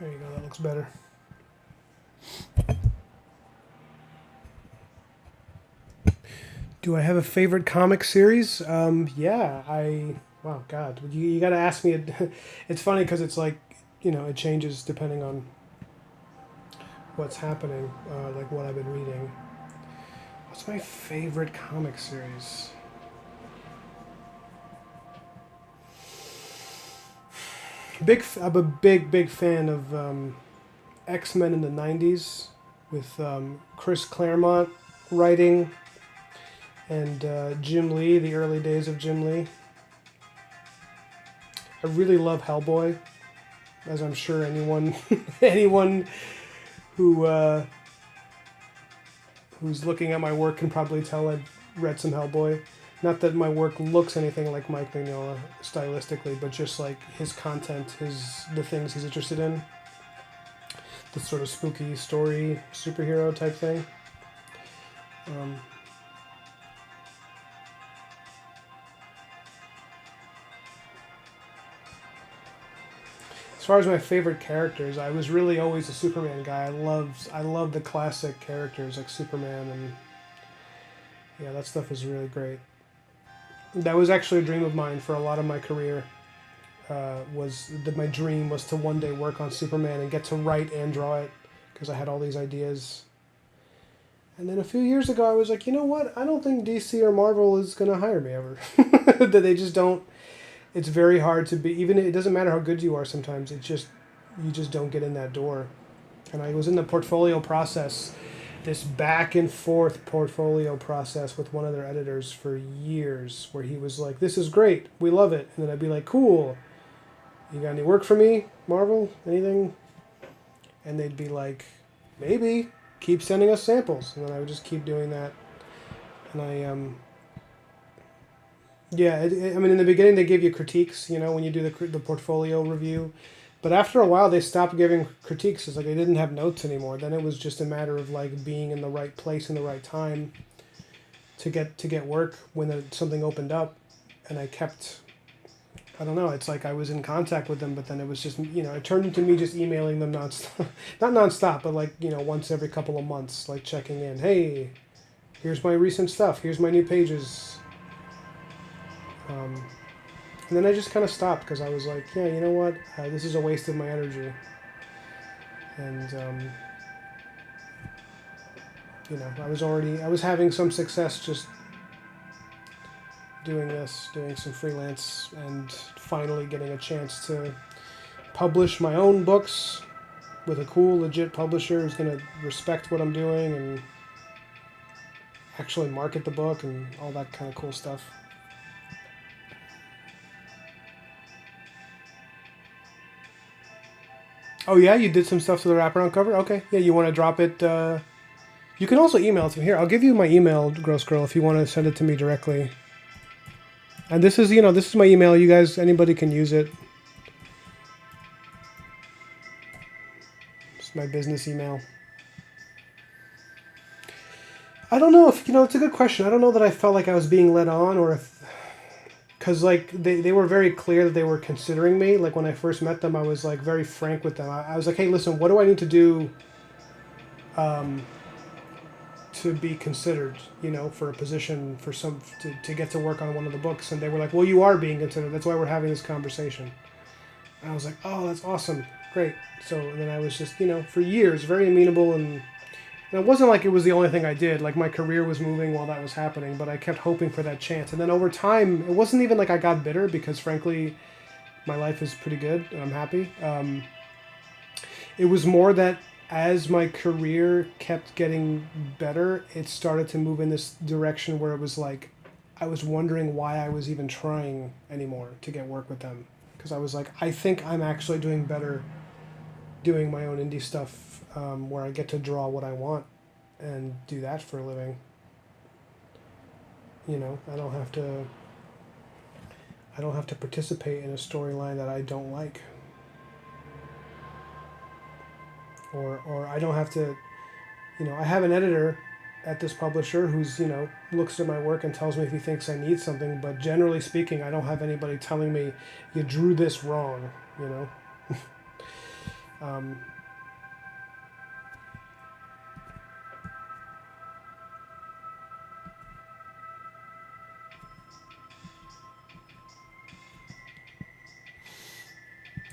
There you go, that looks better. Do I have a favorite comic series? Yeah, wow, God, you got to ask me. It's funny because it's like, it changes depending on what's happening, like what I've been reading. What's my favorite comic series? I'm a big fan of X-Men in the '90s with Chris Claremont writing and Jim Lee, the early days of Jim Lee. I really love Hellboy, as I'm sure anyone anyone who who's looking at my work can probably tell I've read some Hellboy. Not that my work looks anything like Mike Mignola stylistically, but just like his content, the things he's interested in, the sort of spooky story, superhero type thing. Um, as far as my favorite characters, I was really always a Superman guy. I love the classic characters like Superman, and yeah, that stuff is really great. That was actually a dream of mine for a lot of my career. Was that my dream was to one day work on Superman and get to write and draw it because I had all these ideas. And then a few years ago, I was like, you know what? I don't think DC or Marvel is gonna hire me ever. That they just don't. It's very hard to be. Even it doesn't matter how good you are. Sometimes it's just you just don't get in that door. And I was in the portfolio process, this back and forth portfolio process with one of their editors for years, where he was like, "This is great, we love it," and then I'd be like, "Cool, you got any work for me, Marvel? Anything?" And they'd be like, "Maybe. Keep sending us samples." And then I would just keep doing that. And yeah, I mean, in the beginning they give you critiques, when you do the portfolio review. But after a while, they stopped giving critiques. It's like they didn't have notes anymore. Then it was just a matter of like being in the right place in the right time to get work when something opened up, and I kept. I don't know. It's like I was in contact with them, but then it was just it turned into me just emailing them nonstop, not nonstop, but like once every couple of months, like checking in. Hey, here's my recent stuff. Here's my new pages. And then I just kind of stopped because I was like, yeah, you know what? This is a waste of my energy. And I was having some success just doing some freelance, and finally getting a chance to publish my own books with a cool, legit publisher who's going to respect what I'm doing and actually market the book and all that kind of cool stuff. Oh yeah, you did some stuff to the wraparound cover? Okay. Yeah, you want to drop it? You can also email it to me. Here, I'll give you my email, Gross Girl, if you want to send it to me directly. And this is my email. You guys, anybody can use it. It's my business email. I don't know if, it's a good question. I don't know that I felt like I was being led on, or if, because like they were very clear that they were considering me. Like when I first met them, I was like very frank with them. I was like, hey, listen, what do I need to do to be considered, for a position to get to work on one of the books? And they were like, well, you are being considered. That's why we're having this conversation. And I was like, oh, that's awesome. Great. So and then I was just, for years, very amenable, and it wasn't like it was the only thing I did. Like my career was moving while that was happening, but I kept hoping for that chance. And then over time, it wasn't even like I got bitter, because frankly, my life is pretty good and I'm happy. It was more that as my career kept getting better, it started to move in this direction where it was like I was wondering why I was even trying anymore to get work with them. Because I was like, I think I'm actually doing better doing my own indie stuff, where I get to draw what I want and do that for a living. I don't have to. I don't have to participate in a storyline that I don't like, or I don't have to. I have an editor at this publisher who's looks at my work and tells me if he thinks I need something. But generally speaking, I don't have anybody telling me you drew this wrong. Um,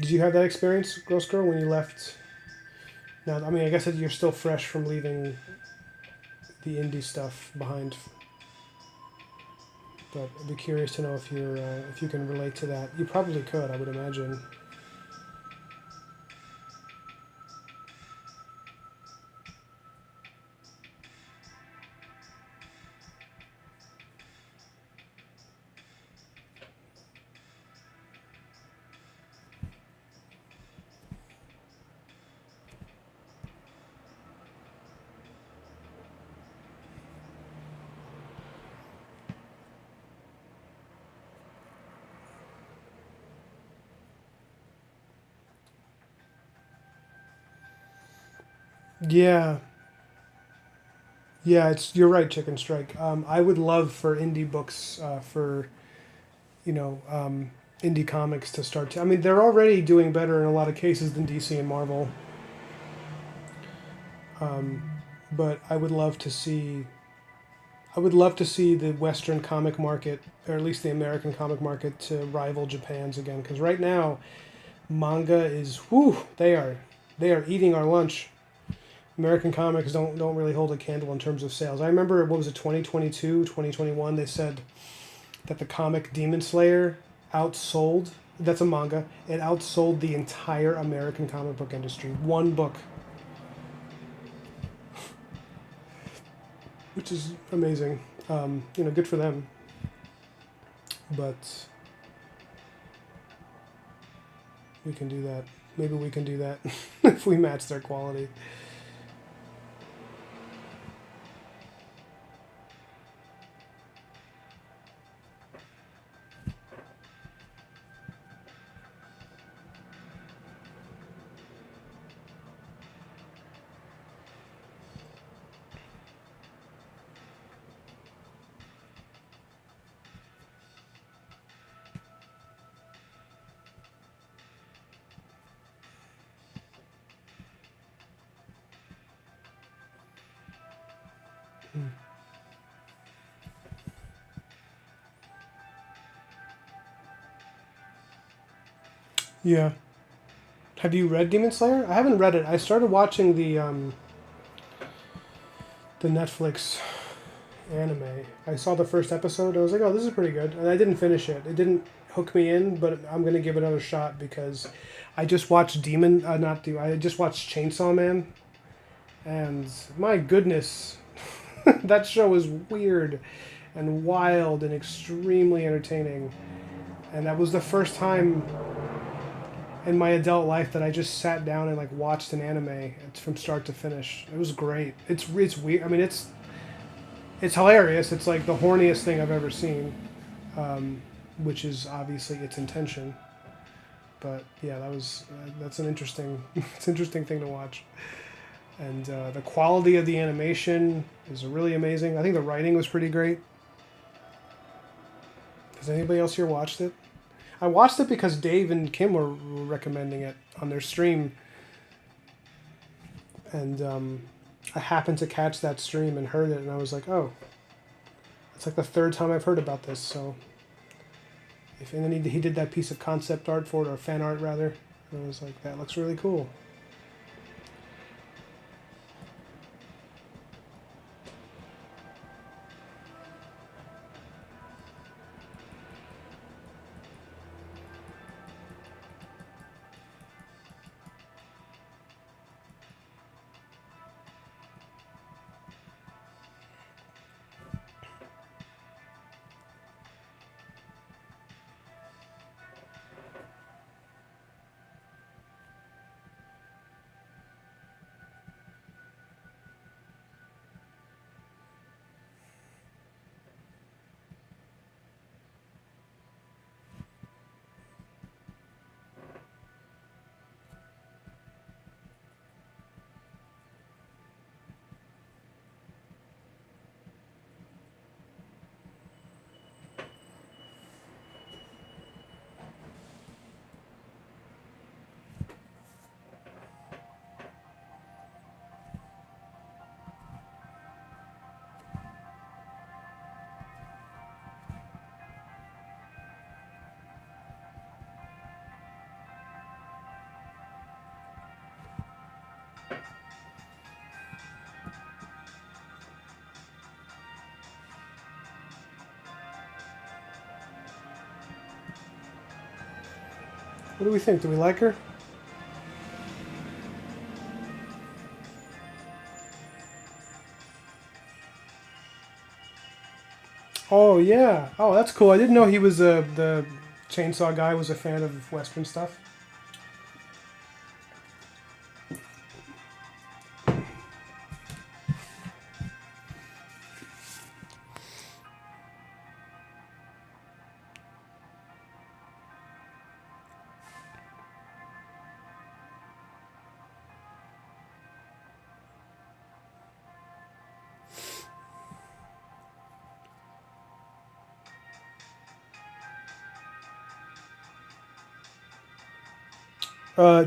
did you have that experience, Gross Girl, when you left? Now, I mean, I guess that you're still fresh from leaving the indie stuff behind, but I'd be curious to know if you can relate to that. You probably could, I would imagine. Yeah, yeah, it's you're right, Chicken Strike. I would love for indie books, for you know, indie comics to start. I mean, they're already doing better in a lot of cases than DC and Marvel, um, but I would love to see the Western comic market, or at least the American comic market, to rival Japan's again. Because right now, manga is whoo, they are eating our lunch. American comics don't really hold a candle in terms of sales. I remember what was it 2022, 2021. They said that the comic Demon Slayer outsold, that's a manga, it outsold the entire American comic book industry. One book, which is amazing. Good for them. But we can do that. Maybe we can do that if we match their quality. Yeah. Have you read Demon Slayer? I haven't read it. I started watching the Netflix anime. I saw the first episode. I was like, oh, this is pretty good, and I didn't finish it. It didn't hook me in, but I'm gonna give it another shot because I just watched I just watched Chainsaw Man, and my goodness, that show is weird, and wild, and extremely entertaining. And that was the first time in my adult life that I just sat down and like watched an anime from start to finish. It was great. It's weird. I mean, it's hilarious. It's like the horniest thing I've ever seen, which is obviously its intention. But yeah, that's an interesting it's an interesting thing to watch. And the quality of the animation is really amazing. I think the writing was pretty great. Has anybody else here watched it? I watched it because Dave and Kim were recommending it on their stream, and I happened to catch that stream and heard it, and I was like, oh, it's like the third time I've heard about this. So, and then he did that piece of concept art for it, or fan art rather, and I was like, that looks really cool. What do we think? Do we like her? Oh yeah. Oh, that's cool. I didn't know he was the chainsaw guy was a fan of Western stuff.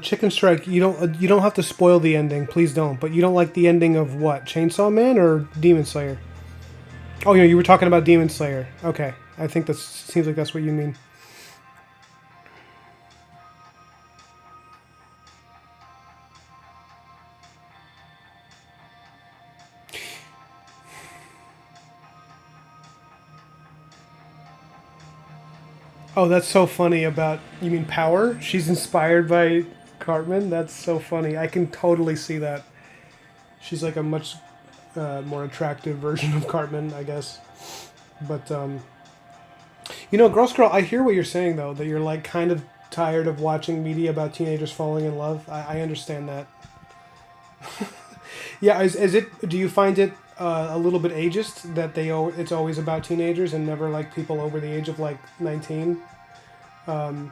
Chicken Strike. You don't have to spoil the ending. Please don't. But you don't like the ending of what? Chainsaw Man or Demon Slayer? Oh, yeah, you were talking about Demon Slayer. Okay, I think that seems like that's what you mean. Oh, that's so funny about, you mean Power? She's inspired by Cartman? That's so funny. I can totally see that. She's like a much more attractive version of Cartman, I guess. But, Girls Girl, I hear what you're saying, though, that you're like kind of tired of watching media about teenagers falling in love. I understand that. Yeah, is it, do you find it a little bit ageist that it's always about teenagers and never like people over the age of like 19? Um,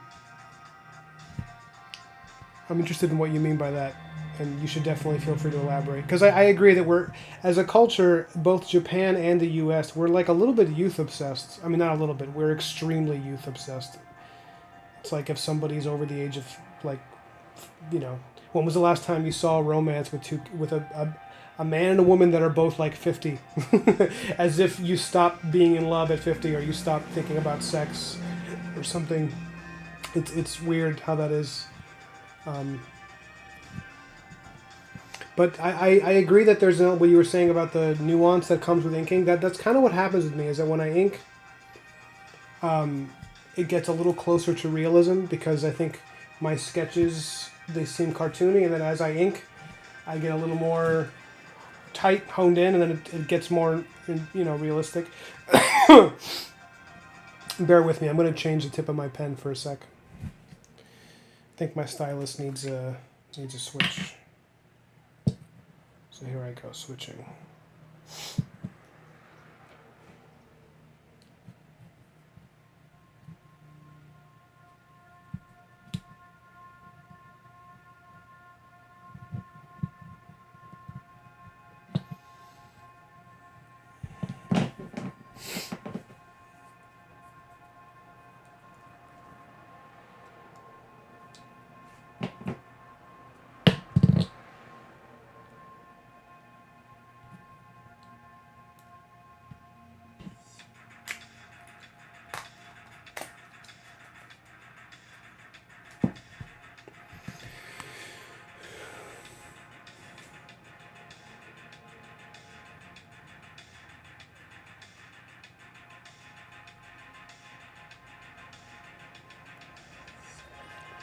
I'm interested in what you mean by that, and you should definitely feel free to elaborate. Because I agree that we're, as a culture, both Japan and the U.S., we're like a little bit youth obsessed. I mean, not a little bit. We're extremely youth obsessed. It's like if somebody's over the age of like, when was the last time you saw a romance with a man and a woman that are both like 50? As if you stop being in love at 50 or you stop thinking about sex or something. It's weird how that is. Um, but I agree that there's what you were saying about the nuance that comes with inking. That's kind of what happens with me is that when I ink, it gets a little closer to realism because I think my sketches, they seem cartoony, and then as I ink, I get a little more tight, honed in, and then it gets more, realistic. Bear with me. I'm going to change the tip of my pen for a sec. I think my stylus needs a switch. So here I go, switching.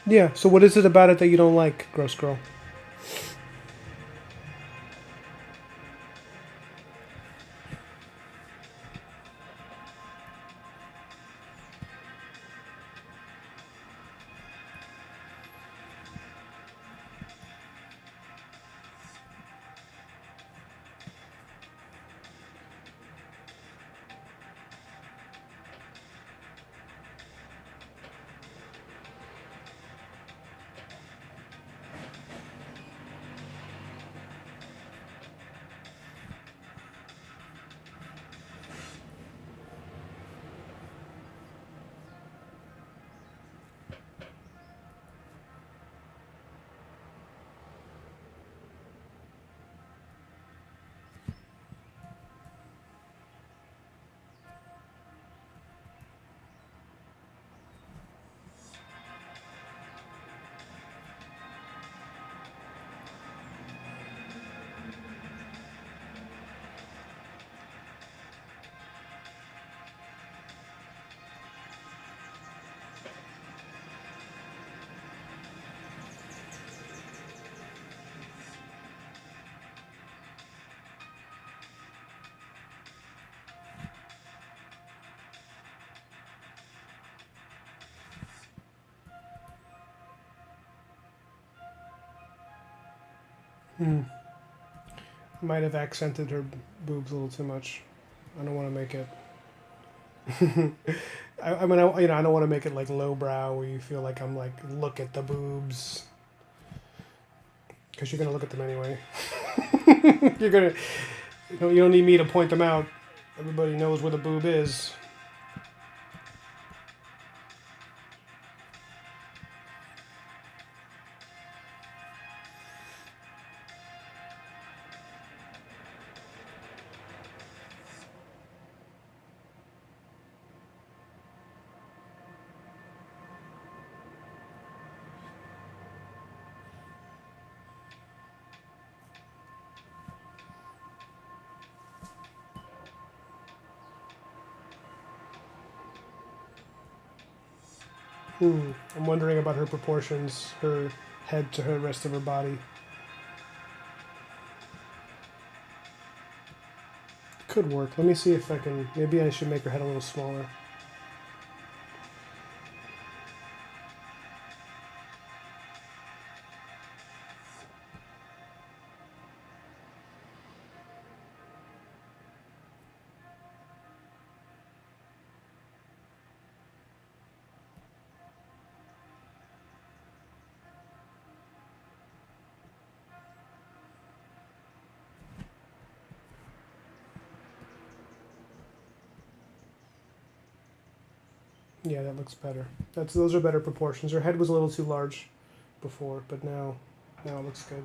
Yeah, so what is it about it that you don't like, Gross Girl? Hmm. Might have accented her boobs a little too much. I don't want to make it. I don't want to make it like lowbrow where you feel like I'm like, look at the boobs, because you're gonna look at them anyway. You're gonna, you don't need me to point them out. Everybody knows where the boob is. I'm wondering about her proportions, her head to her rest of her body. Could work. Let me see if I can. Maybe I should make her head a little smaller. Yeah, that looks better. Those are better proportions. Her head was a little too large before, but now it looks good.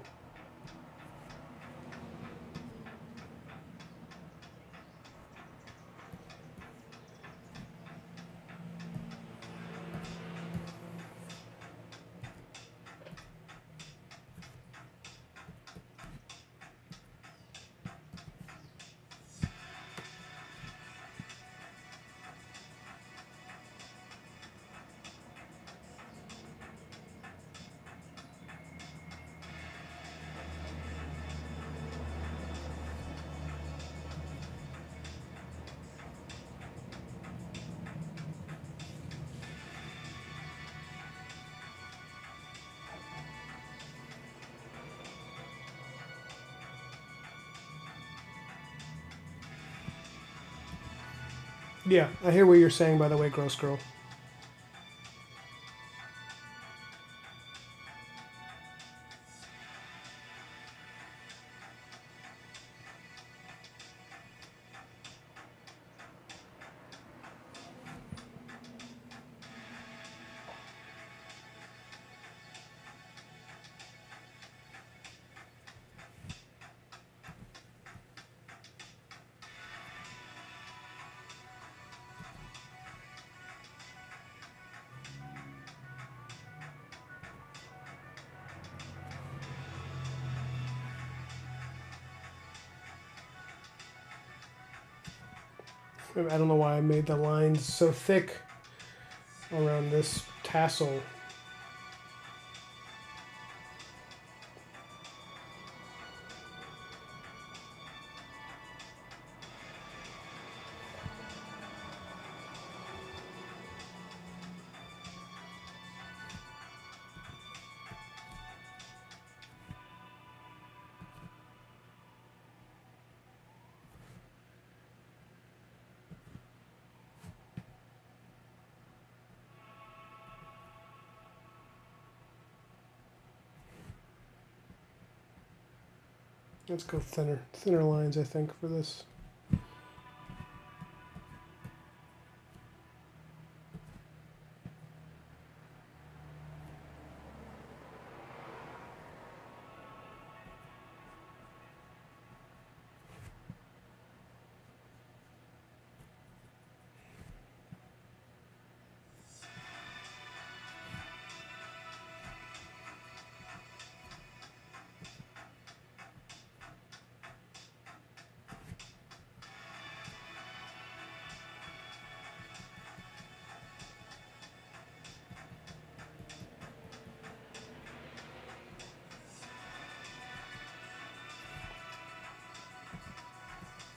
Yeah, I hear what you're saying. By the way, gross girl. I don't know why I made the lines so thick around this tassel. Let's go thinner lines, I think, for this.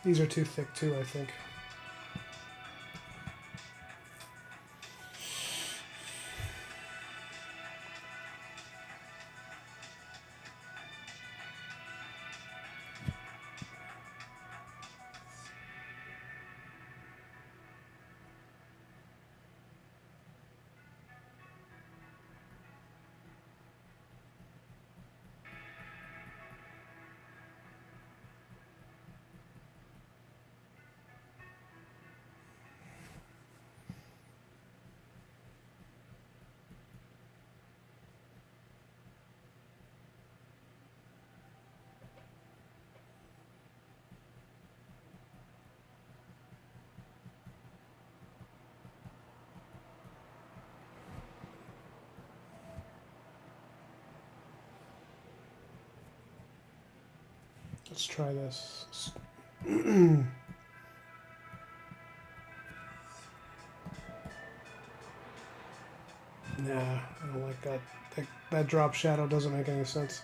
These are too thick too, I think. Let's try this. Nah, I don't like that. That drop shadow doesn't make any sense.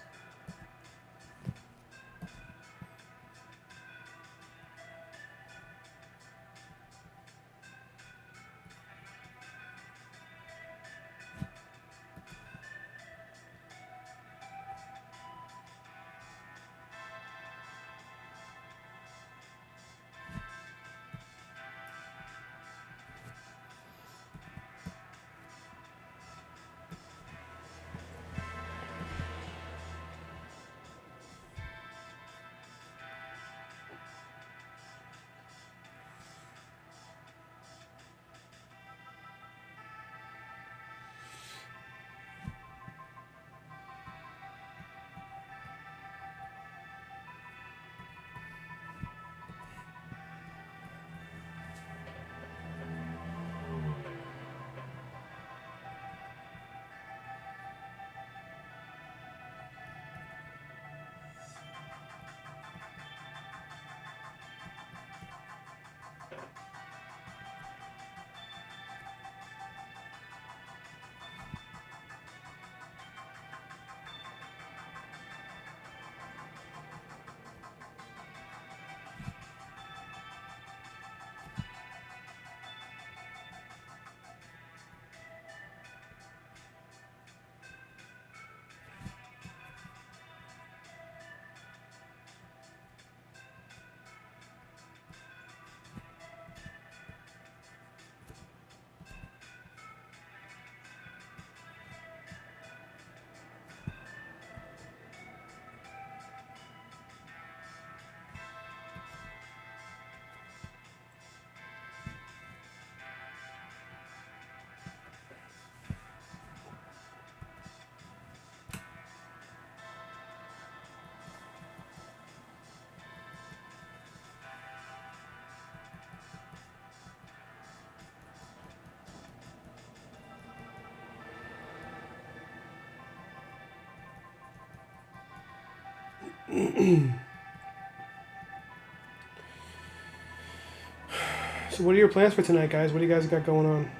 So what are your plans for tonight, guys? What do you guys got going on?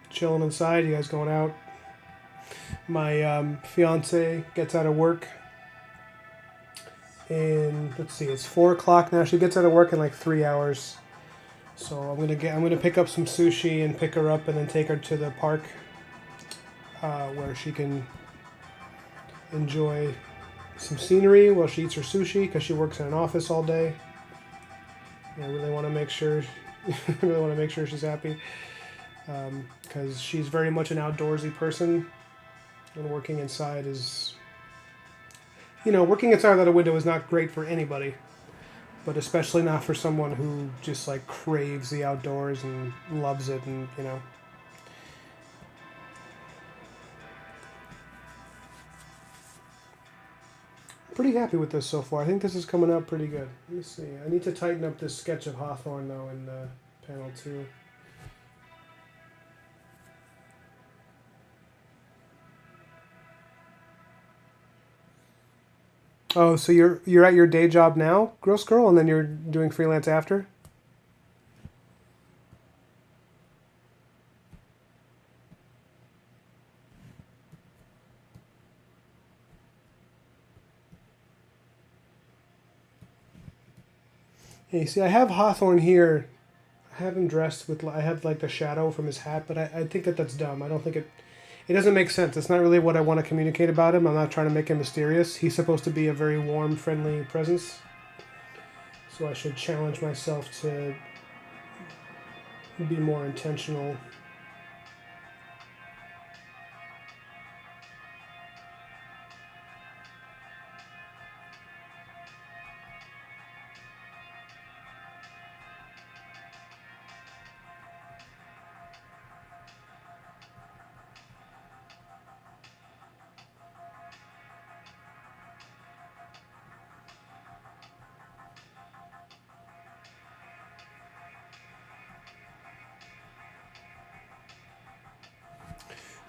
Chilling inside? You guys going out? My fiance gets out of work, and let's see, it's 4 o'clock now. She gets out of work in like 3 hours. So I'm gonna pick up some sushi and pick her up, and then take her to the park where she can enjoy some scenery while she eats her sushi because she works in an office all day. I really want to make sure, she's happy because she's very much an outdoorsy person, and working inside is, working inside without a window is not great for anybody, but especially not for someone who just like craves the outdoors and loves it, and pretty happy with this so far. I think this is coming out pretty good. Let me see. I need to tighten up this sketch of Hawthorne though in panel 2. Oh, so you're at your day job now, Gross Girl, and then you're doing freelance after? Hey, see, I have Hawthorne here. I have him dressed with. I have like the shadow from his hat, but I think that's dumb. I don't think it doesn't make sense. It's not really what I want to communicate about him. I'm not trying to make him mysterious. He's supposed to be a very warm, friendly presence. So I should challenge myself to be more intentional.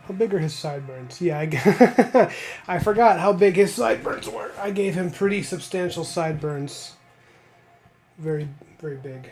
How big are his sideburns? Yeah, I forgot how big his sideburns were. I gave him pretty substantial sideburns. Very, very big.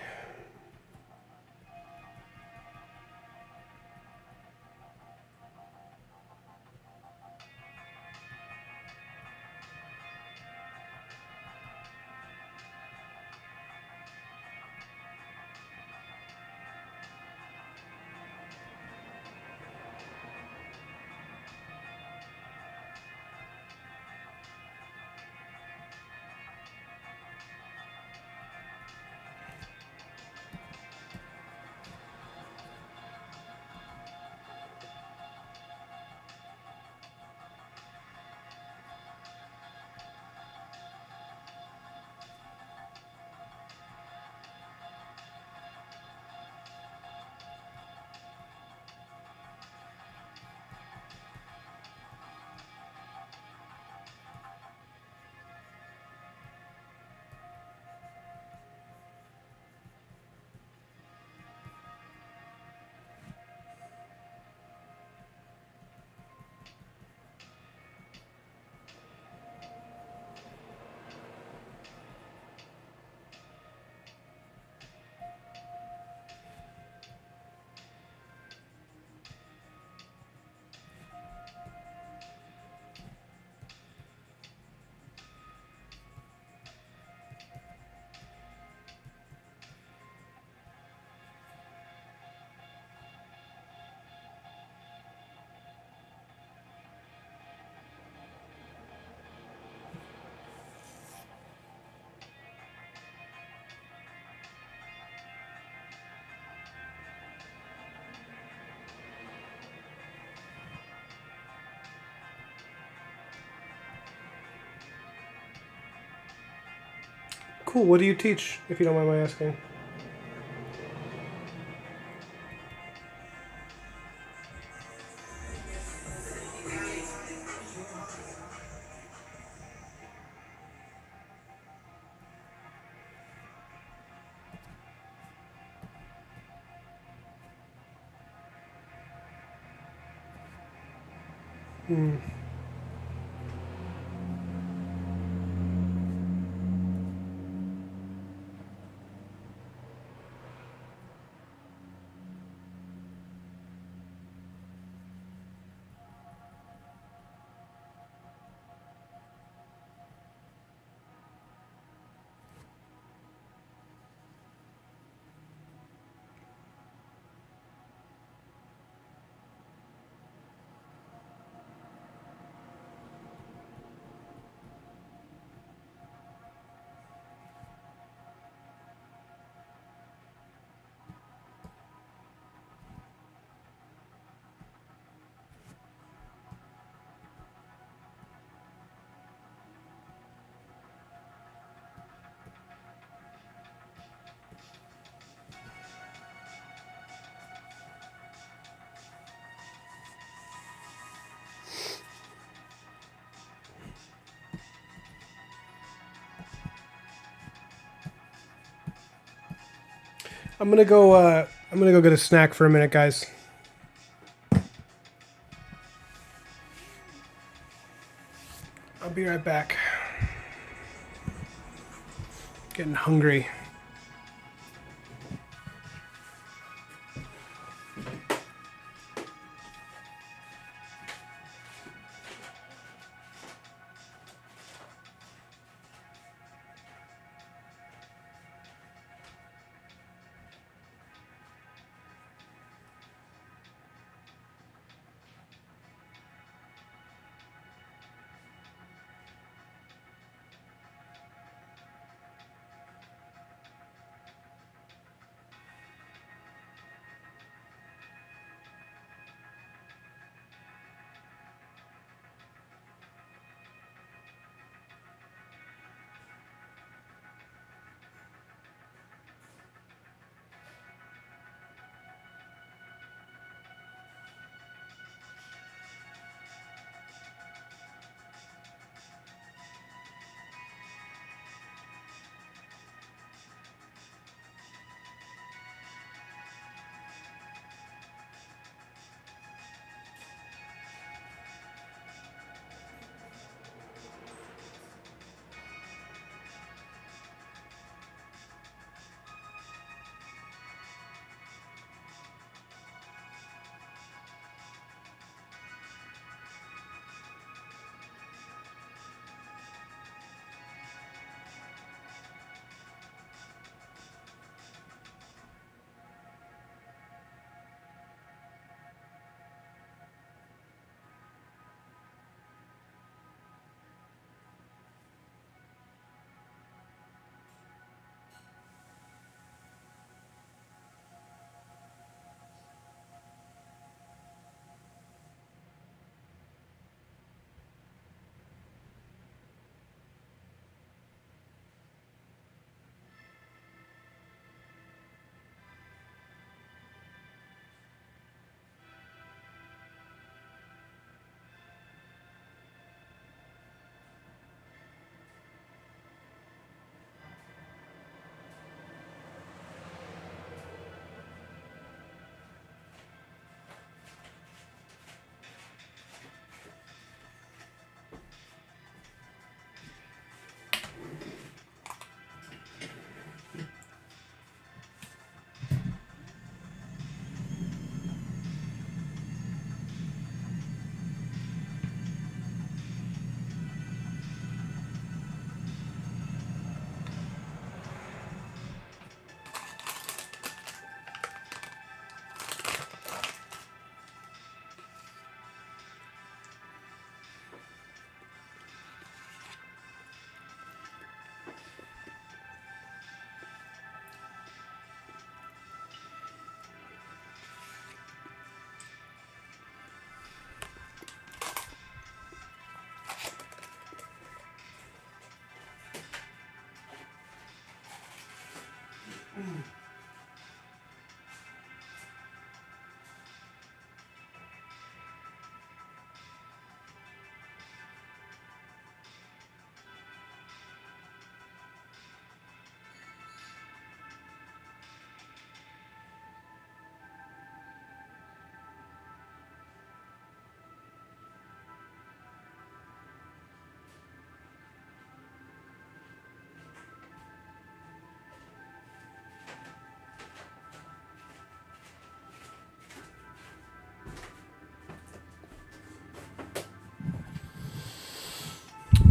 Cool. What do you teach, if you don't mind my asking? Hmm. I'm gonna go. I'm gonna go get a snack for a minute, guys. I'll be right back. Getting hungry.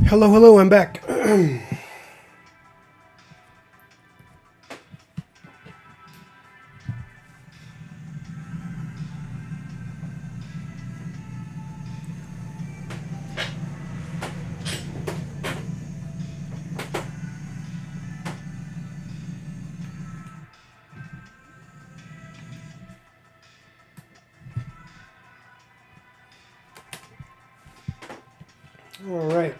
Hello, hello, I'm back. All right.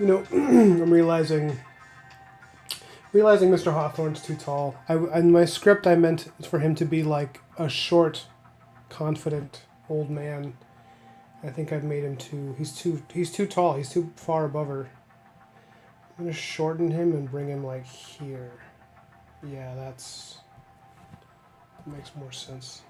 You know, I'm realizing Mr. Hawthorne's too tall. In my script, I meant for him to be like a short, confident old man. I think I've made him too. He's too tall. He's too far above her. I'm gonna shorten him and bring him like here. Yeah, that makes more sense.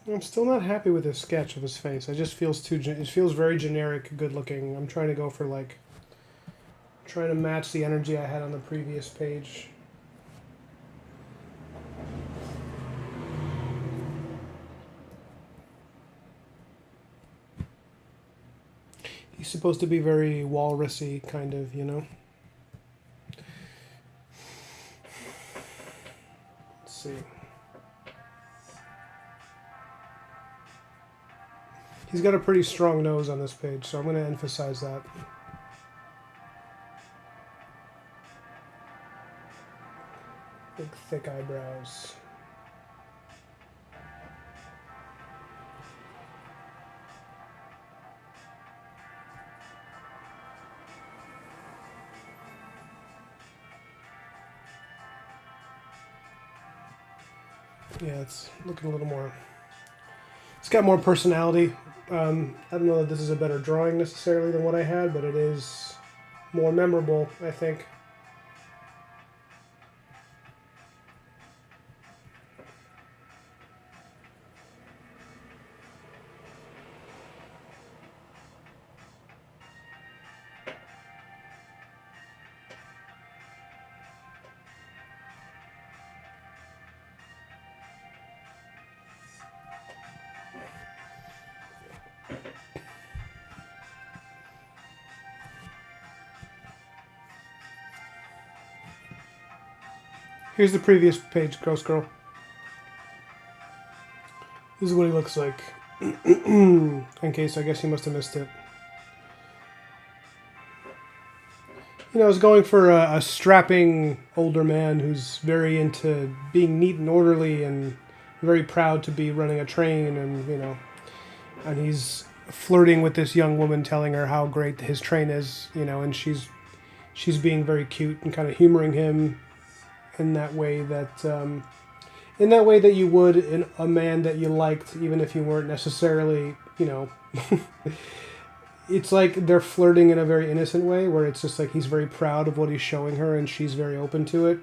I'm still not happy with this sketch of his face. It just feels it feels very generic, good looking. I'm trying to go for like, trying to match the energy I had on the previous page. He's supposed to be very walrusy, kind of, you know? Let's see. He's got a pretty strong nose on this page, so I'm going to emphasize that. Big, thick eyebrows. Yeah, it's looking a little more... It's got more personality. I don't know that this is a better drawing necessarily than what I had, but it is more memorable, I think. Here's the previous page, Ghost Girl. This is what he looks like. In case, I guess you must have missed it. You know, I was going for a strapping older man who's very into being neat and orderly and very proud to be running a train, and, you know, and he's flirting with this young woman, telling her how great his train is, you know, and she's being very cute and kind of humoring him in that way that you would in a man that you liked, even if you weren't necessarily, you know. It's like they're flirting in a very innocent way, where it's just like he's very proud of what he's showing her and she's very open to it.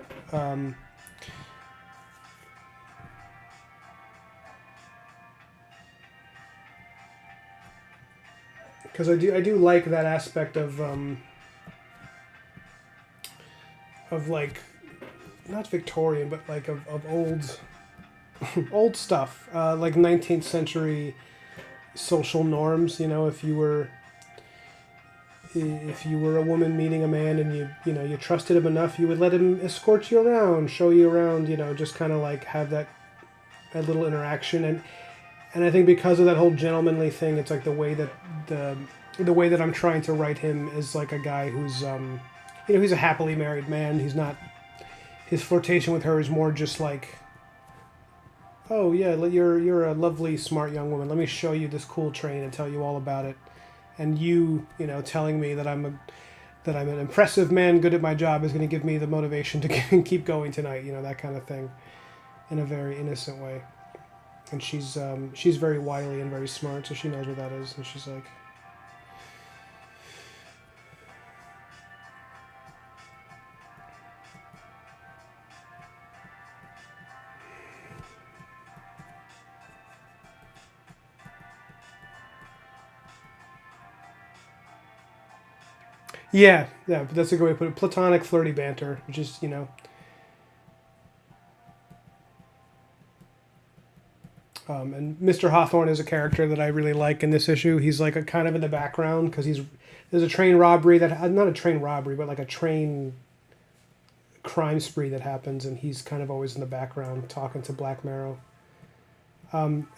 Because I do like that aspect of like, not Victorian, but like of old old stuff, like 19th century social norms. You know, if you were a woman meeting a man and you trusted him enough, you would let him escort you around, show you around, you know, just kind of like have that little interaction. And I think because of that whole gentlemanly thing, it's like the way that I'm trying to write him is like a guy who's you know, he's a happily married man. He's not, his flirtation with her is more just like, oh yeah, you're a lovely, smart young woman. Let me show you this cool train and tell you all about it. And you know, telling me that I'm an impressive man, good at my job, is going to give me the motivation to keep going tonight. You know, that kind of thing, in a very innocent way. And she's very wily and very smart, so she knows what that is. And she's like, yeah, but that's a good way to put it. Platonic, flirty banter, which is, you know. And Mr. Hawthorne is a character that I really like in this issue. He's like a kind of in the background because there's a train robbery not a train robbery, but like a train crime spree that happens, and he's kind of always in the background talking to Black Marrow.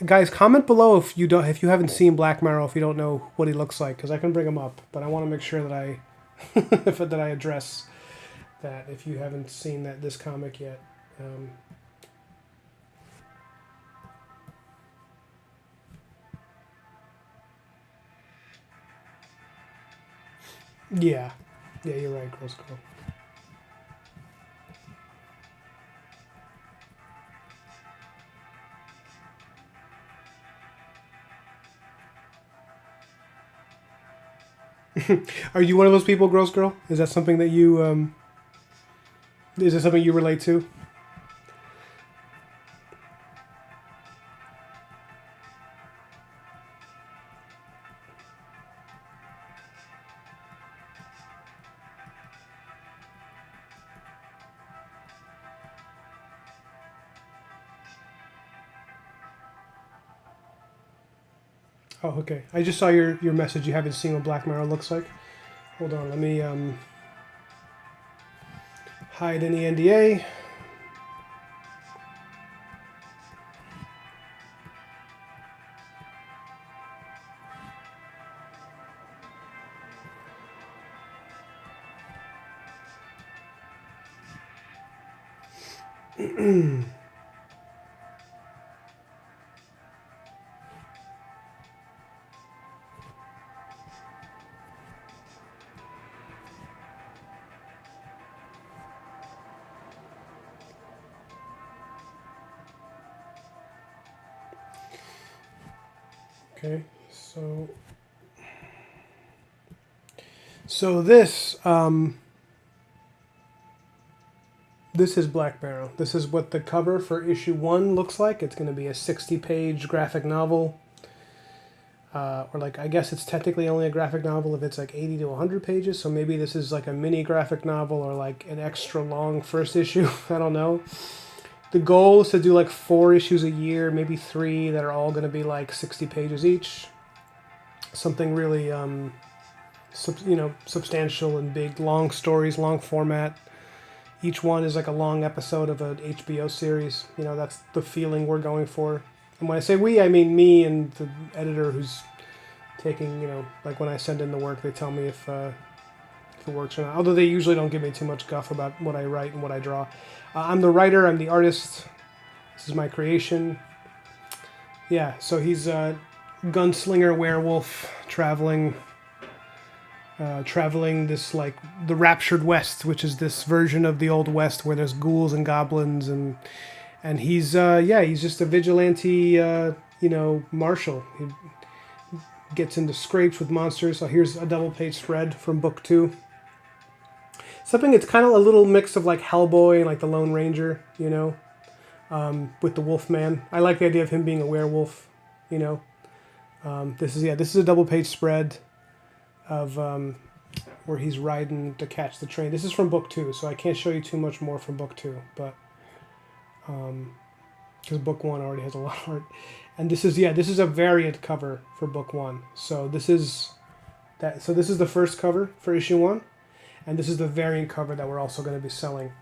Guys, comment below if you haven't seen Black Marrow, if you don't know what he looks like, because I can bring him up, but I want to make sure that I that I address that if you haven't seen this comic yet. Yeah, you're right, Girls Girl. Are you one of those people, Girls Girl? Is that something that you is it something you relate to? Oh, okay. I just saw your message. You haven't seen what Black Mirror looks like. Hold on. Let me hide any NDA. Okay, so this is Black Barrow. This is what the cover for issue 1 looks like. It's going to be a 60-page graphic novel. Or like, I guess it's technically only a graphic novel if it's like 80 to 100 pages. So maybe this is like a mini graphic novel or like an extra long first issue. I don't know. The goal is to do like 4 issues a year, maybe 3 that are all going to be like 60 pages each. Something really, substantial and big, long stories, long format. Each one is like a long episode of an HBO series. That's the feeling we're going for. And when I say we, I mean me and the editor who's taking, like when I send in the work, they tell me if it works or not. Although they usually don't give me too much guff about what I write and what I draw. I'm the writer, I'm the artist. This is my creation. Yeah, so he's a gunslinger werewolf traveling this, like, the Raptured West, which is this version of the Old West where there's ghouls and goblins, and he's he's just a vigilante, marshal. He gets into scrapes with monsters. So here's a double-page spread from book 2. Something that's kind of a little mix of like Hellboy and like the Lone Ranger, with the Wolfman. I like the idea of him being a werewolf, This is a double-page spread of where he's riding to catch the train. This is from book 2, so I can't show you too much more from book 2, but because book 1 already has a lot of art, and this is a variant cover for book 1. So this is the first cover for issue 1, and this is the variant cover that we're also going to be selling.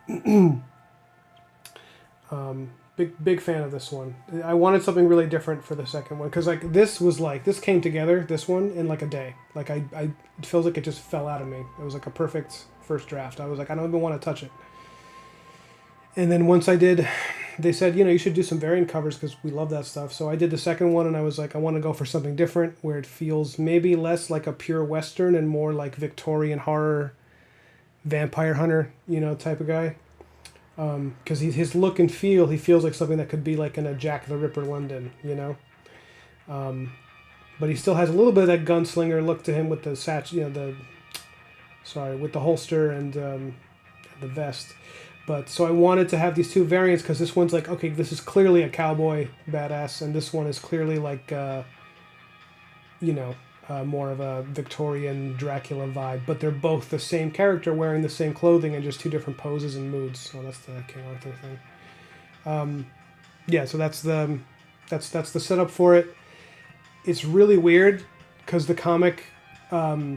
Big fan of this one. I wanted something really different for the second one because this came together, this one, in like a day. Like it feels like it just fell out of me. It was like a perfect first draft. I was like, I don't even want to touch it. And then once I did, they said, you should do some variant covers because we love that stuff. So I did the second one, and I was like, I want to go for something different where it feels maybe less like a pure Western and more like Victorian horror, vampire hunter, type of guy. Because his look and feel, he feels like something that could be like in a Jack the Ripper London, but he still has a little bit of that gunslinger look to him with the with the holster and the vest. But so I wanted to have these two variants because this one's like, okay, this is clearly a cowboy badass, and this one is clearly like, more of a Victorian Dracula vibe, but they're both the same character wearing the same clothing and just two different poses and moods. So that's the King Arthur thing. So that's the setup for it. It's really weird because the comic, for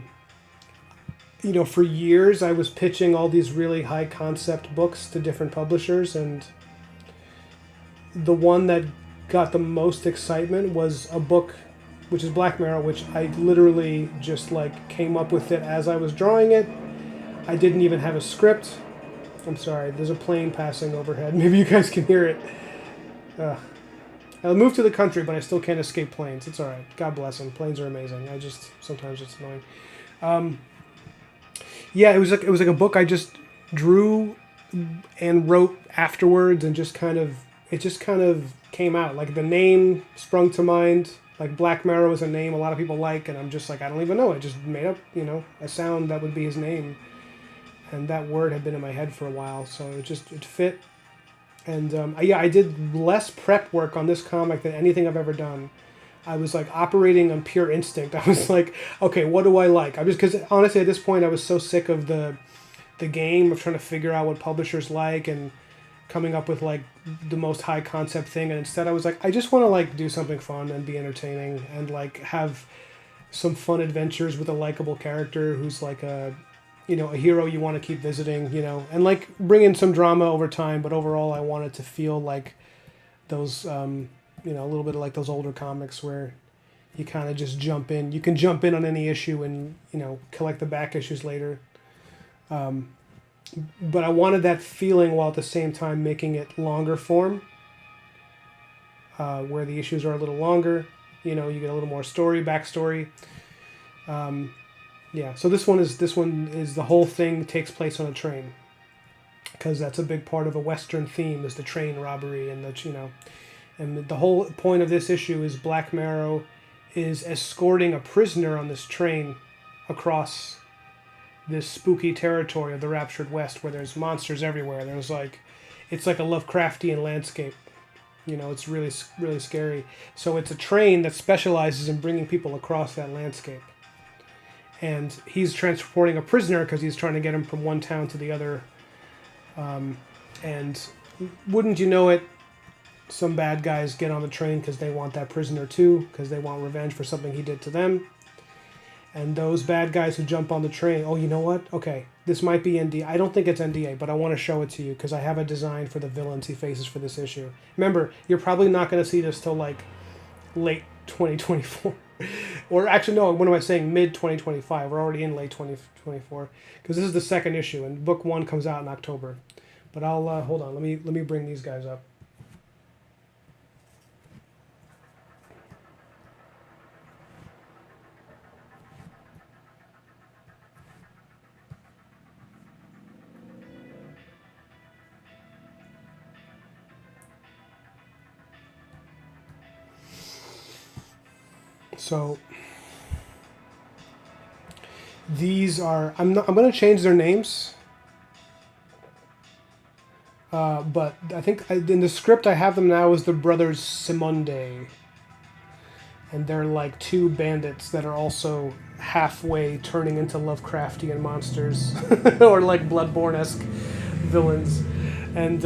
years I was pitching all these really high concept books to different publishers, and the one that got the most excitement was a book which is Black Mirror, which I literally just like came up with it as I was drawing it. I didn't even have a script. I'm sorry, there's a plane passing overhead. Maybe you guys can hear it. I moved to the country, but I still can't escape planes. It's all right. God bless them. Planes are amazing. Sometimes it's annoying. It was like a book I just drew and wrote afterwards, and it just kind of came out. Like the name sprung to mind. Like Black Marrow is a name a lot of people like, and I'm just like, I don't even know. I just made up, a sound that would be his name, and that word had been in my head for a while, so it fit. And I did less prep work on this comic than anything I've ever done. I was like operating on pure instinct. I was like, okay, what do I like? Because honestly at this point I was so sick of the game of trying to figure out what publishers like, and coming up with like the most high concept thing, and instead I was like, I just want to like do something fun and be entertaining and like have some fun adventures with a likable character who's like a, you know, a hero you want to keep visiting, you know, and like bring in some drama over time. But overall, I want it to feel like those, you know, a little bit of like those older comics where you kind of just jump in. You can jump in on any issue and, you know, collect the back issues later. But I wanted that feeling while at the same time making it longer form, where the issues are a little longer. You know, you get a little more story, backstory. Yeah, so this one is the whole thing takes place on a train, because that's a big part of a Western theme is the train robbery and the, you know, and the whole point of this issue is Black Marrow is escorting a prisoner on this train across this spooky territory of the Raptured West where there's monsters everywhere. There's like, it's like a Lovecraftian landscape. You know, it's really, really scary. So it's a train that specializes in bringing people across that landscape. And he's transporting a prisoner because he's trying to get him from one town to the other. And wouldn't you know it, some bad guys get on the train because they want that prisoner too, because they want revenge for something he did to them. And those bad guys who jump on the train, oh, you know what? Okay, this might be NDA. I don't think it's NDA, but I want to show it to you because I have a design for the villains he faces for this issue. Remember, you're probably not going to see this till like late 2024. Or actually, no, what am I saying? Mid 2025. We're already in late 2024 because this is the second issue and book 1 comes out in October. But I'll hold on. Let me bring these guys up. So these are I'm going to change their names. But I think in the script I have them now as the brothers Simonde. And they're like two bandits that are also halfway turning into Lovecraftian monsters or like Bloodborne-esque villains. And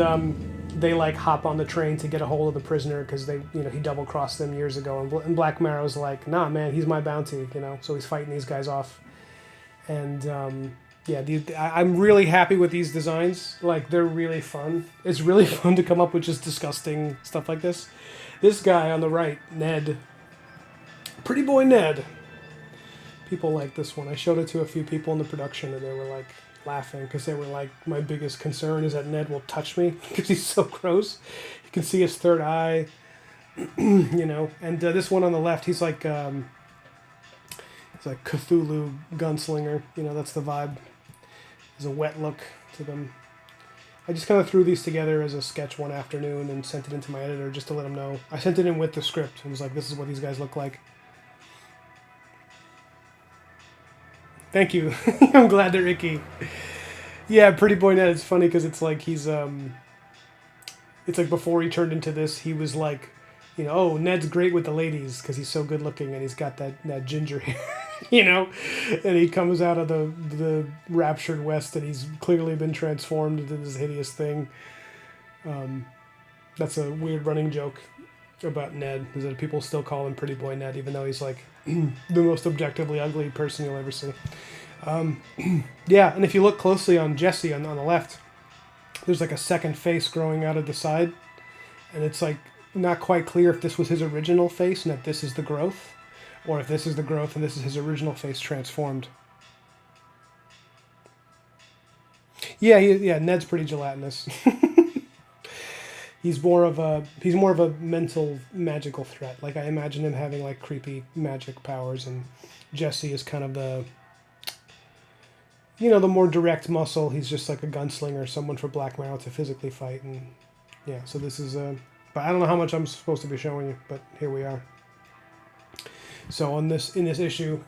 they like hop on the train to get a hold of the prisoner because they, you know, he double-crossed them years ago. And Black Marrow's like, nah, man, he's my bounty, you know. So he's fighting these guys off. And yeah, I'm really happy with these designs. Like, they're really fun. It's really fun to come up with just disgusting stuff like this. This guy on the right, Ned. Pretty Boy Ned. People like this one. I showed it to a few people in the production and they were like laughing because they were like, my biggest concern is that Ned will touch me because he's so gross. You can see his third eye, you know. And this one on the left, he's like Cthulhu gunslinger. You know, that's the vibe. There's a wet look to them. I just kind of threw these together as a sketch one afternoon and sent it into my editor just to let him know. I sent it in with the script and was like, this is what these guys look like. Thank you. I'm glad they're icky. Yeah, Pretty Boy Ned, it's funny because it's like he's, it's like before he turned into this, he was like, you know, oh, Ned's great with the ladies because he's so good looking and he's got that ginger hair, you know? And he comes out of the Raptured West and he's clearly been transformed into this hideous thing. That's a weird running joke about Ned, is that people still call him Pretty Boy Ned, even though he's like the most objectively ugly person you'll ever see. Yeah, and if you look closely on Jesse on the left, there's like a second face growing out of the side, and it's like not quite clear if this was his original face and that this is the growth, or if this is the growth and this is his original face transformed. Yeah, Ned's pretty gelatinous. He's more of a mental magical threat. Like I imagine him having like creepy magic powers, and Jesse is kind of the, you know, the more direct muscle. He's just like a gunslinger, someone for Black Marrow to physically fight, and yeah. So this is but I don't know how much I'm supposed to be showing you, but here we are. So in this issue,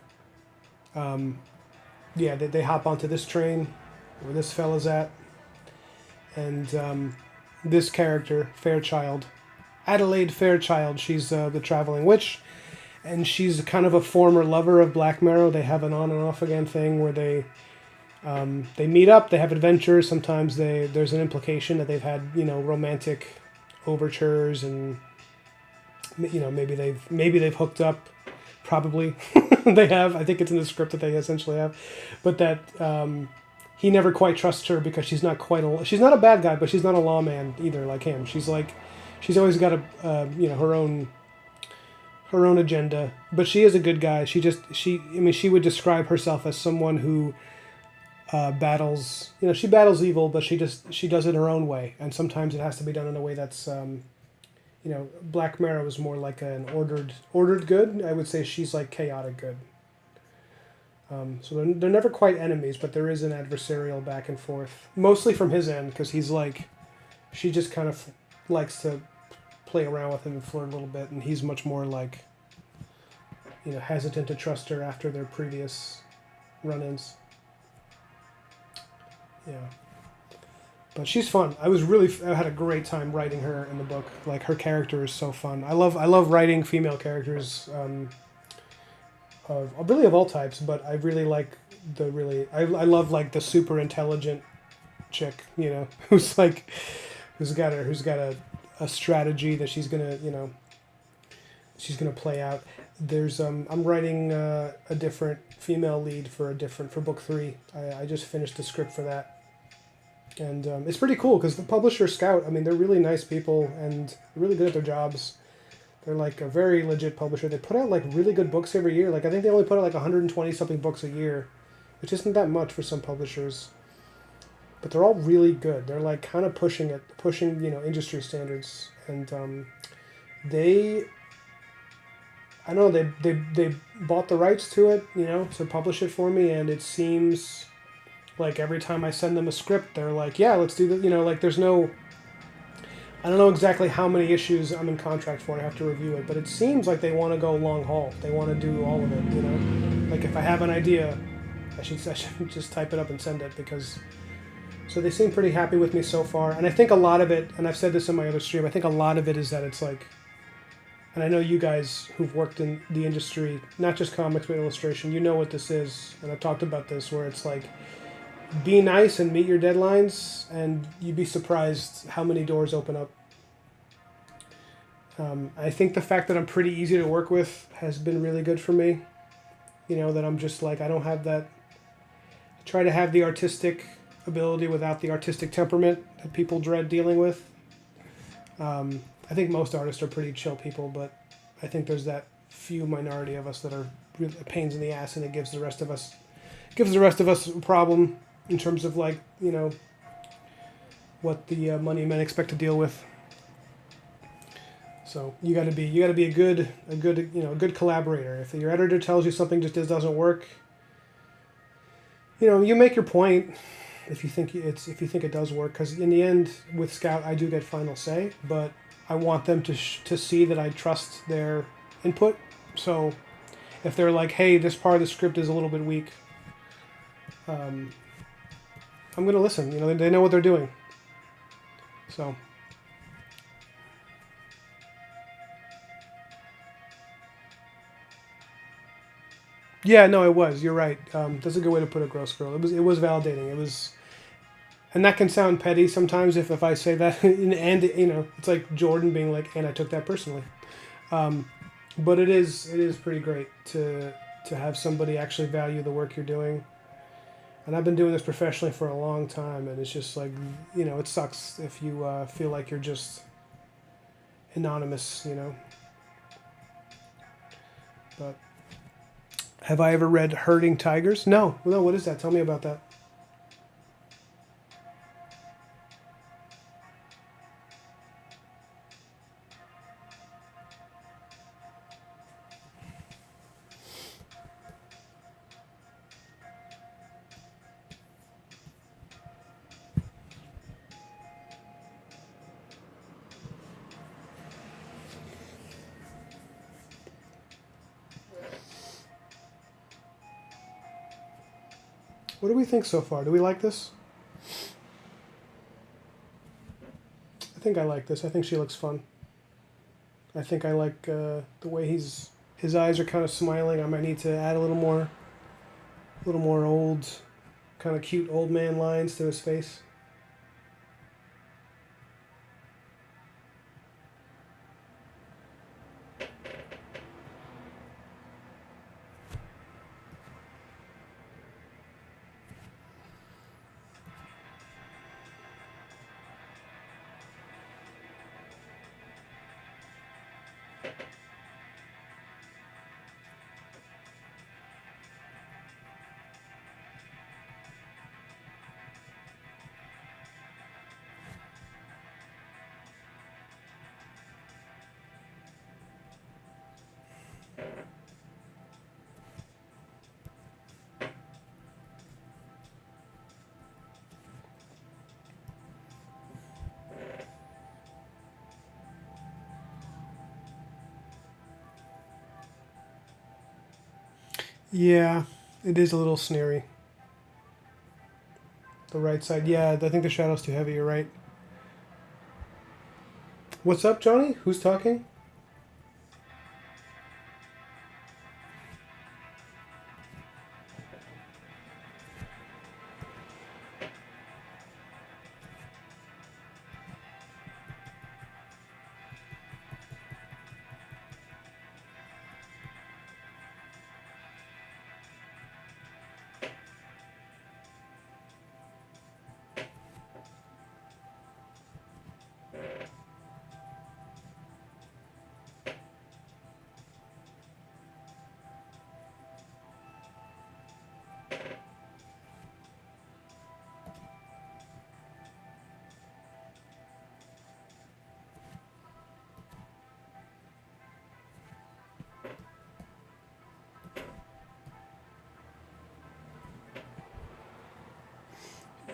yeah, they hop onto this train where this fella's at, and this character, Fairchild, Adelaide Fairchild, she's the traveling witch, and she's kind of a former lover of Black Marrow. They have an on and off again thing where they They meet up, they have adventures. Sometimes there's an implication that they've had romantic overtures, and maybe they've hooked up. Probably they have. I think it's in the script that they essentially have, but that he never quite trusts her because she's not a bad guy, but she's not a lawman either like him. She's always got her own agenda, but she is a good guy. She would describe herself as someone who battles, she battles evil, but she does it her own way, and sometimes it has to be done in a way that's Black Mirror was more like an ordered good. I would say she's like chaotic good. So they're never quite enemies, but there is an adversarial back and forth, mostly from his end, because she just kind of likes to play around with him and flirt a little bit, and he's much more like, hesitant to trust her after their previous run-ins. Yeah. But she's fun. I had a great time writing her in the book. Like, her character is so fun. I love writing female characters, of all types. But I really like I love like the super intelligent chick, who's got a strategy that she's gonna play out. There's I'm writing a different female lead for book 3. I just finished the script for that. And it's pretty cool because the publisher Scout, they're really nice people and really good at their jobs. They're like a very legit publisher. They put out like really good books every year. Like, I think they only put out like 120 something books a year, which isn't that much for some publishers. But they're all really good. They're like kind of pushing industry standards. And they bought the rights to it, to publish it for me, and it seems like every time I send them a script, they're like, yeah, let's do that. Like, there's no... I don't know exactly how many issues I'm in contract for. I have to review it. But it seems like they want to go long haul. They want to do all of it, Like, if I have an idea, I should just type it up and send it, because... So they seem pretty happy with me so far. And I think a lot of it, and I've said this in my other stream, I think a lot of it is that it's like... And I know you guys who've worked in the industry, not just comics but illustration, you know what this is. And I've talked about this, where it's like... Be nice and meet your deadlines, and you'd be surprised how many doors open up. I think the fact that I'm pretty easy to work with has been really good for me. That I'm just like, I don't have that... I try to have the artistic ability without the artistic temperament that people dread dealing with. I think most artists are pretty chill people, but I think there's that few minority of us that are really pains in the ass, and it gives the rest of us a problem. In terms of like, what the money men expect to deal with. So you got to be a good collaborator. If your editor tells you something just doesn't work, you make your point. If you think it does work, because in the end with Scout I do get final say, but I want them to see that I trust their input. So if they're like, hey, this part of the script is a little bit weak. I'm going to listen. They know what they're doing. So. Yeah, no, it was. You're right. That's a good way to put it, Gross Girl. It was validating. It was, and that can sound petty sometimes if I say that, and it's like Jordan being like, and I took that personally. But it is pretty great to have somebody actually value the work you're doing. And I've been doing this professionally for a long time, and it's just like, it sucks if you feel like you're just anonymous, But have I ever read Herding Tigers? No, what is that? Tell me about that. What do we think so far? Do we like this? I think I like this. I think she looks fun. I think I like the way his eyes are kind of smiling. I might need to add a little more old kind of cute old man lines to his face. Yeah, it is a little sneery. The right side. Yeah, I think the shadow's too heavy. You're right. What's up, Johnny? Who's talking?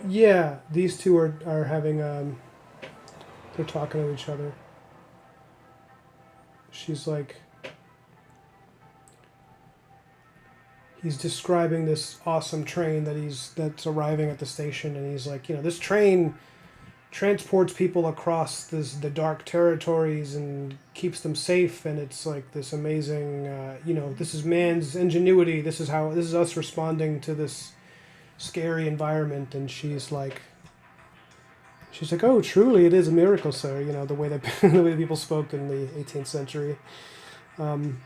Yeah, these two are having they're talking to each other. She's like, he's describing this awesome train that's arriving at the station, and he's like, this train transports people across the dark territories and keeps them safe, and it's like this amazing, this is man's ingenuity. This is us responding to this scary environment. And she's like, oh, truly, it is a miracle, sir. The way that the way that people spoke in the 18th century. Um,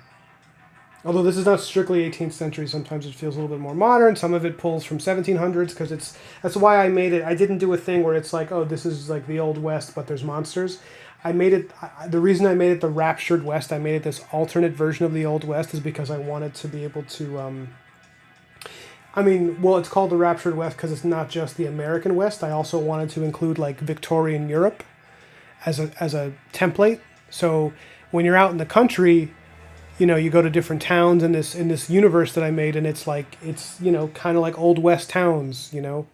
Although this is not strictly 18th century, sometimes it feels a little bit more modern. Some of it pulls from 1700s because that's why I made it. I didn't do a thing where it's like, oh, this is like the Old West, but there's monsters. I made it. The reason I made it the Raptured West, I made it this alternate version of the Old West, is because I wanted to be able to. It's called the Raptured West because it's not just the American West. I also wanted to include like Victorian Europe as a template. So when you're out in the country, you go to different towns in this universe that I made, and it's kind of like Old West towns, with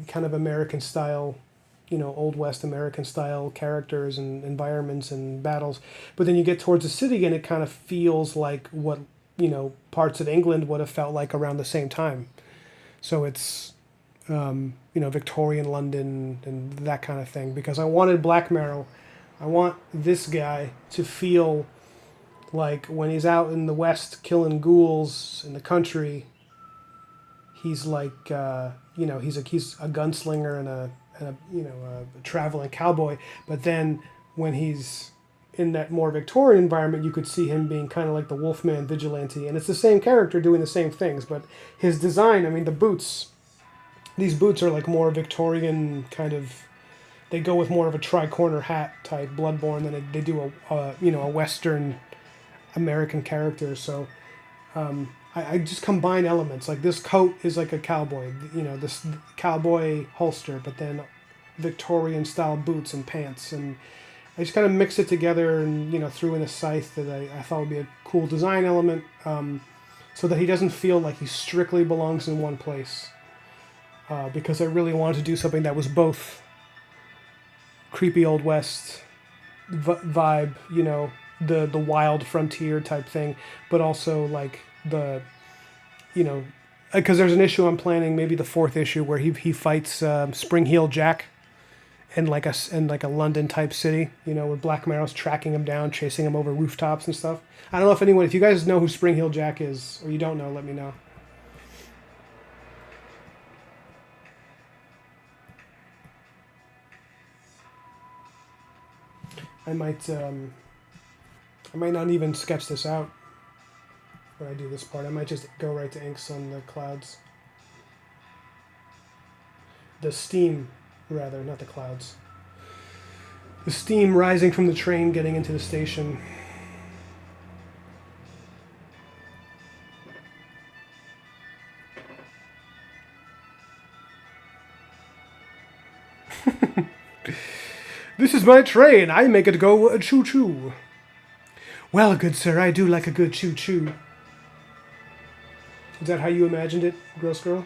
kind of American style, Old West American style characters and environments and battles. But then you get towards the city, and it kind of feels like what parts of England would have felt like around the same time. So it's Victorian London and that kind of thing, because I wanted Black Marrow. I want this guy to feel like when he's out in the West killing ghouls in the country, he's like he's a gunslinger and a traveling cowboy. But then when he's in that more Victorian environment, you could see him being kind of like the Wolfman vigilante, and it's the same character doing the same things, but his design. The boots. These boots are like more Victorian kind of. They go with more of a tri-corner hat type Bloodborne than they do a Western American character. So I just combine elements. Like this coat is like a cowboy, this cowboy holster, but then Victorian style boots and pants, and I just kind of mix it together and threw in a scythe that I thought would be a cool design element, so that he doesn't feel like he strictly belongs in one place. Because I really wanted to do something that was both creepy Old West vibe, the wild frontier type thing, but also like because there's an issue I'm planning, maybe the fourth issue, where he fights Spring Heel Jack in like a London type city, where Black Marrow's tracking him down, chasing him over rooftops and stuff. I don't know if you guys know who Spring Heel Jack is, or you don't know, let me know. I might not even sketch this out when I do this part. I might just go right to inks on the clouds. The steam, rather, not the clouds. The steam rising from the train getting into the station. This is my train. I make it go choo-choo. Well, good sir, I do like a good choo-choo. Is that how you imagined it, Gross Girl?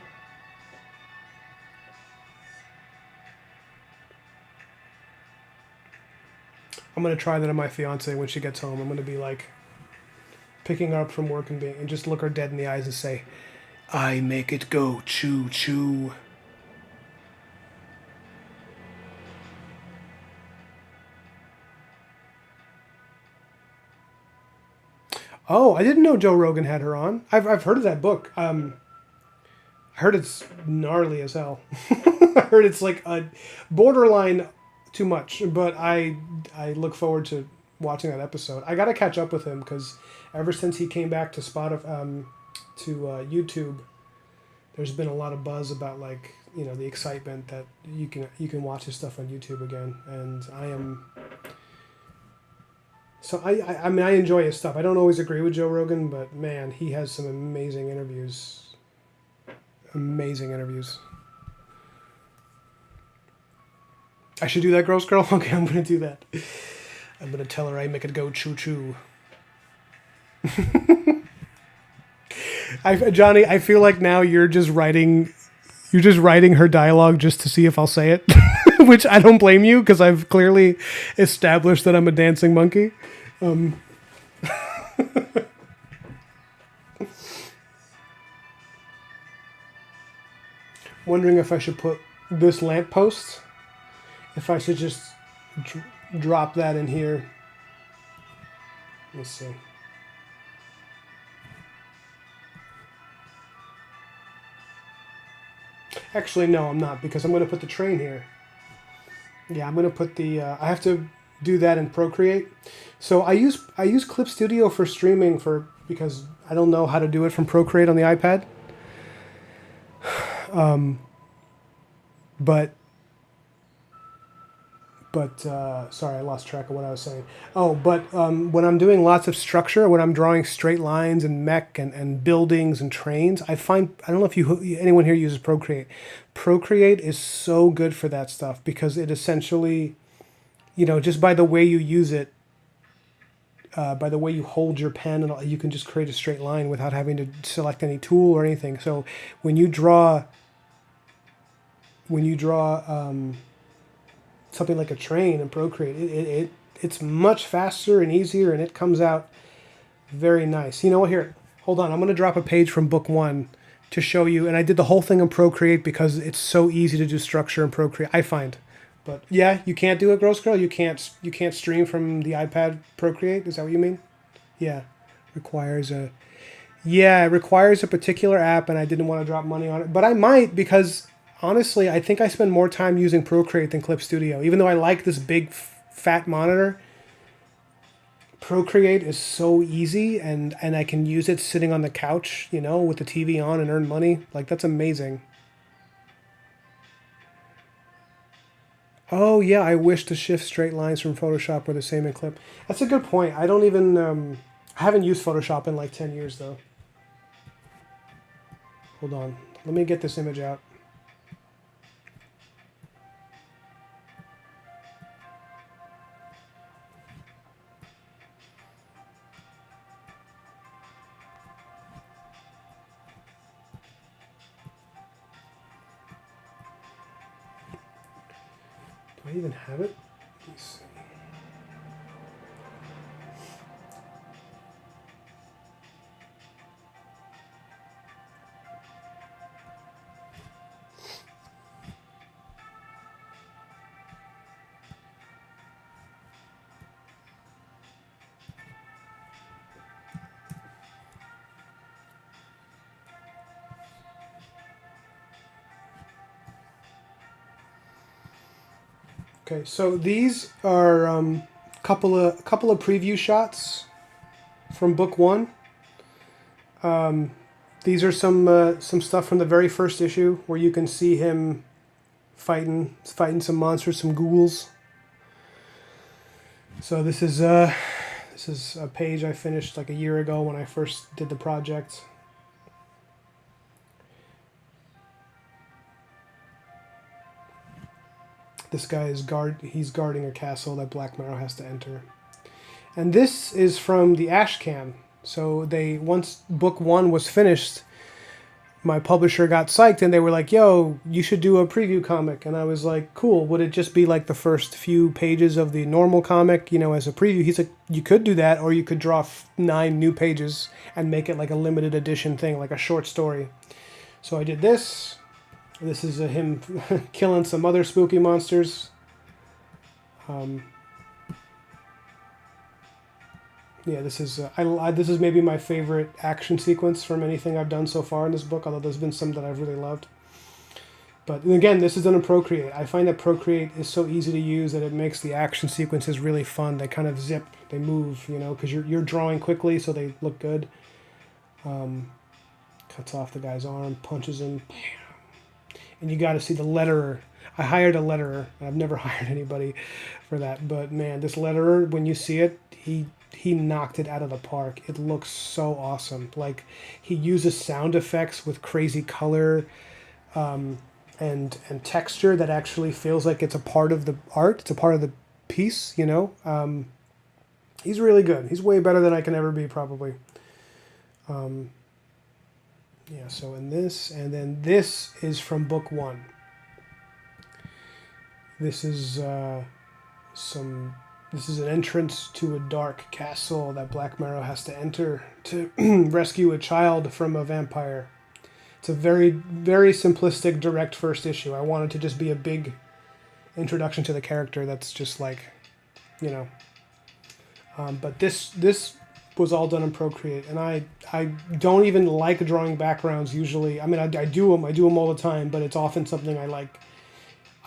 I'm gonna try that on my fiance when she gets home. I'm gonna be like picking her up from work and just look her dead in the eyes and say, "I make it go choo-choo." Oh, I didn't know Joe Rogan had her on. I've heard of that book. I heard it's gnarly as hell. I heard it's like a borderline too much, but I look forward to watching that episode. I got to catch up with him because ever since he came back to YouTube, there's been a lot of buzz about like the excitement that you can watch his stuff on YouTube again, and I am. So I mean I enjoy his stuff. I don't always agree with Joe Rogan, but man, he has some amazing interviews. Amazing interviews. I should do that, Gross Girl? Okay, I'm going to do that. I'm going to tell her I make it go choo-choo. Johnny, I feel like now you're just writing her dialogue just to see if I'll say it, which I don't blame you because I've clearly established that I'm a dancing monkey. Wondering if I should put this lamppost, if I should just drop that in here. Let's see. Actually, no, I'm not, because I'm going to put the train here. Yeah, I'm going to put the... I have to do that in Procreate. So I use Clip Studio for streaming because I don't know how to do it from Procreate on the iPad. But sorry, I lost track of what I was saying. Oh, but when I'm doing lots of structure, when I'm drawing straight lines and mech and buildings and trains, I don't know if anyone here uses Procreate. Procreate is so good for that stuff because it essentially, just by the way you use it, by the way you hold your pen, and you can just create a straight line without having to select any tool or anything. So when you draw something like a train in Procreate, it's much faster and easier, and it comes out very nice. You know what? Here, hold on. I'm going to drop a page from book 1 to show you, and I did the whole thing in Procreate because it's so easy to do structure in Procreate, I find. But yeah, you can't do it, Gross Girl. You can't stream from the iPad Procreate. Is that what you mean? Yeah, it requires a particular app, and I didn't want to drop money on it, but I might because. Honestly, I think I spend more time using Procreate than Clip Studio. Even though I like this big, fat monitor, Procreate is so easy, and I can use it sitting on the couch, with the TV on and earn money. Like, that's amazing. Oh, yeah, I wish the shift straight lines from Photoshop were the same in Clip. That's a good point. I don't even... I haven't used Photoshop in like 10 years, though. Hold on. Let me get this image out. Do I even have it? Let me see. Okay, so these are couple of preview shots from book one. These are some stuff from the very first issue where you can see him fighting some monsters, some ghouls. So this is a page I finished like a year ago when I first did the project. This guy is he's guarding a castle that Black Marrow has to enter. And this is from the Ashcan. So once book one was finished, my publisher got psyched and they were like, yo, you should do a preview comic. And I was like, cool. Would it just be like the first few pages of the normal comic, as a preview? He's like, you could do that, or you could draw 9 new pages and make it like a limited edition thing, like a short story. So I did this. This is him killing some other spooky monsters. Yeah, this is this is maybe my favorite action sequence from anything I've done so far in this book, although there's been some that I've really loved. But again, this is done in Procreate. I find that Procreate is so easy to use that it makes the action sequences really fun. They kind of zip, they move, because you're drawing quickly, so they look good. Cuts off the guy's arm, punches him, and you got to see the letterer. I hired a letterer. I've never hired anybody for that, but man, this letterer, when you see it, he knocked it out of the park. It looks so awesome. Like, he uses sound effects with crazy color and texture that actually feels like it's a part of the art. It's a part of the piece, He's really good. He's way better than I can ever be, probably. Yeah, so in this, and then this is from book one. This is This is an entrance to a dark castle that Black Marrow has to enter to rescue a child from a vampire. It's a very, very simplistic, direct first issue. I wanted to just be a big introduction to the character that's just like, but this was all done in Procreate, and I don't even like drawing backgrounds usually. I mean, I do them all the time, but it's often something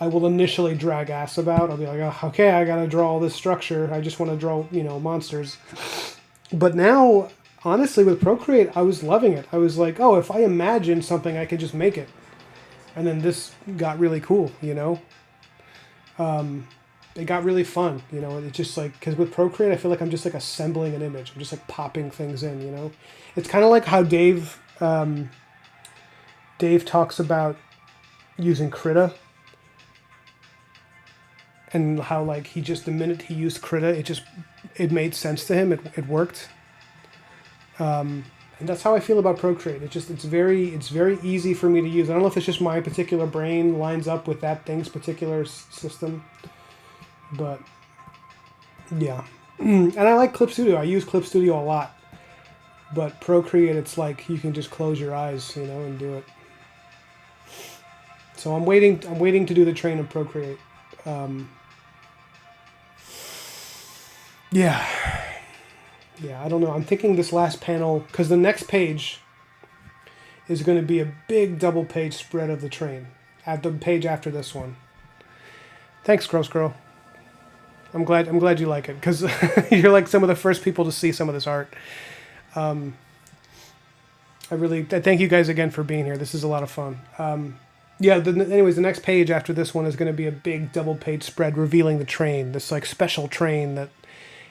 I will initially drag ass about. I'll be like, oh, okay, I gotta draw all this structure. I just want to draw, monsters. But now, honestly, with Procreate, I was loving it. I was like, oh, if I imagine something, I could just make it. And then this got really cool, It got really fun, It's just like, because with Procreate, I feel like I'm just like assembling an image. I'm just like popping things in, It's kind of like how Dave talks about using Krita. And how, like, he just, the minute he used Krita, it made sense to him. It worked. And that's how I feel about Procreate. It's very easy for me to use. I don't know if it's just my particular brain lines up with that thing's particular system. But, yeah. And I like Clip Studio. I use Clip Studio a lot. But Procreate, it's like you can just close your eyes, and do it. So I'm waiting to do the train of Procreate. Yeah, I don't know. I'm thinking this last panel, because the next page is going to be a big double page spread of the train at the page after this one. Thanks, Gross Girl. I'm glad you like it, because you're like some of the first people to see some of this art. I thank you guys again for being here. This is a lot of fun. Anyways, the next page after this one is going to be a big double page spread revealing the train, this like special train that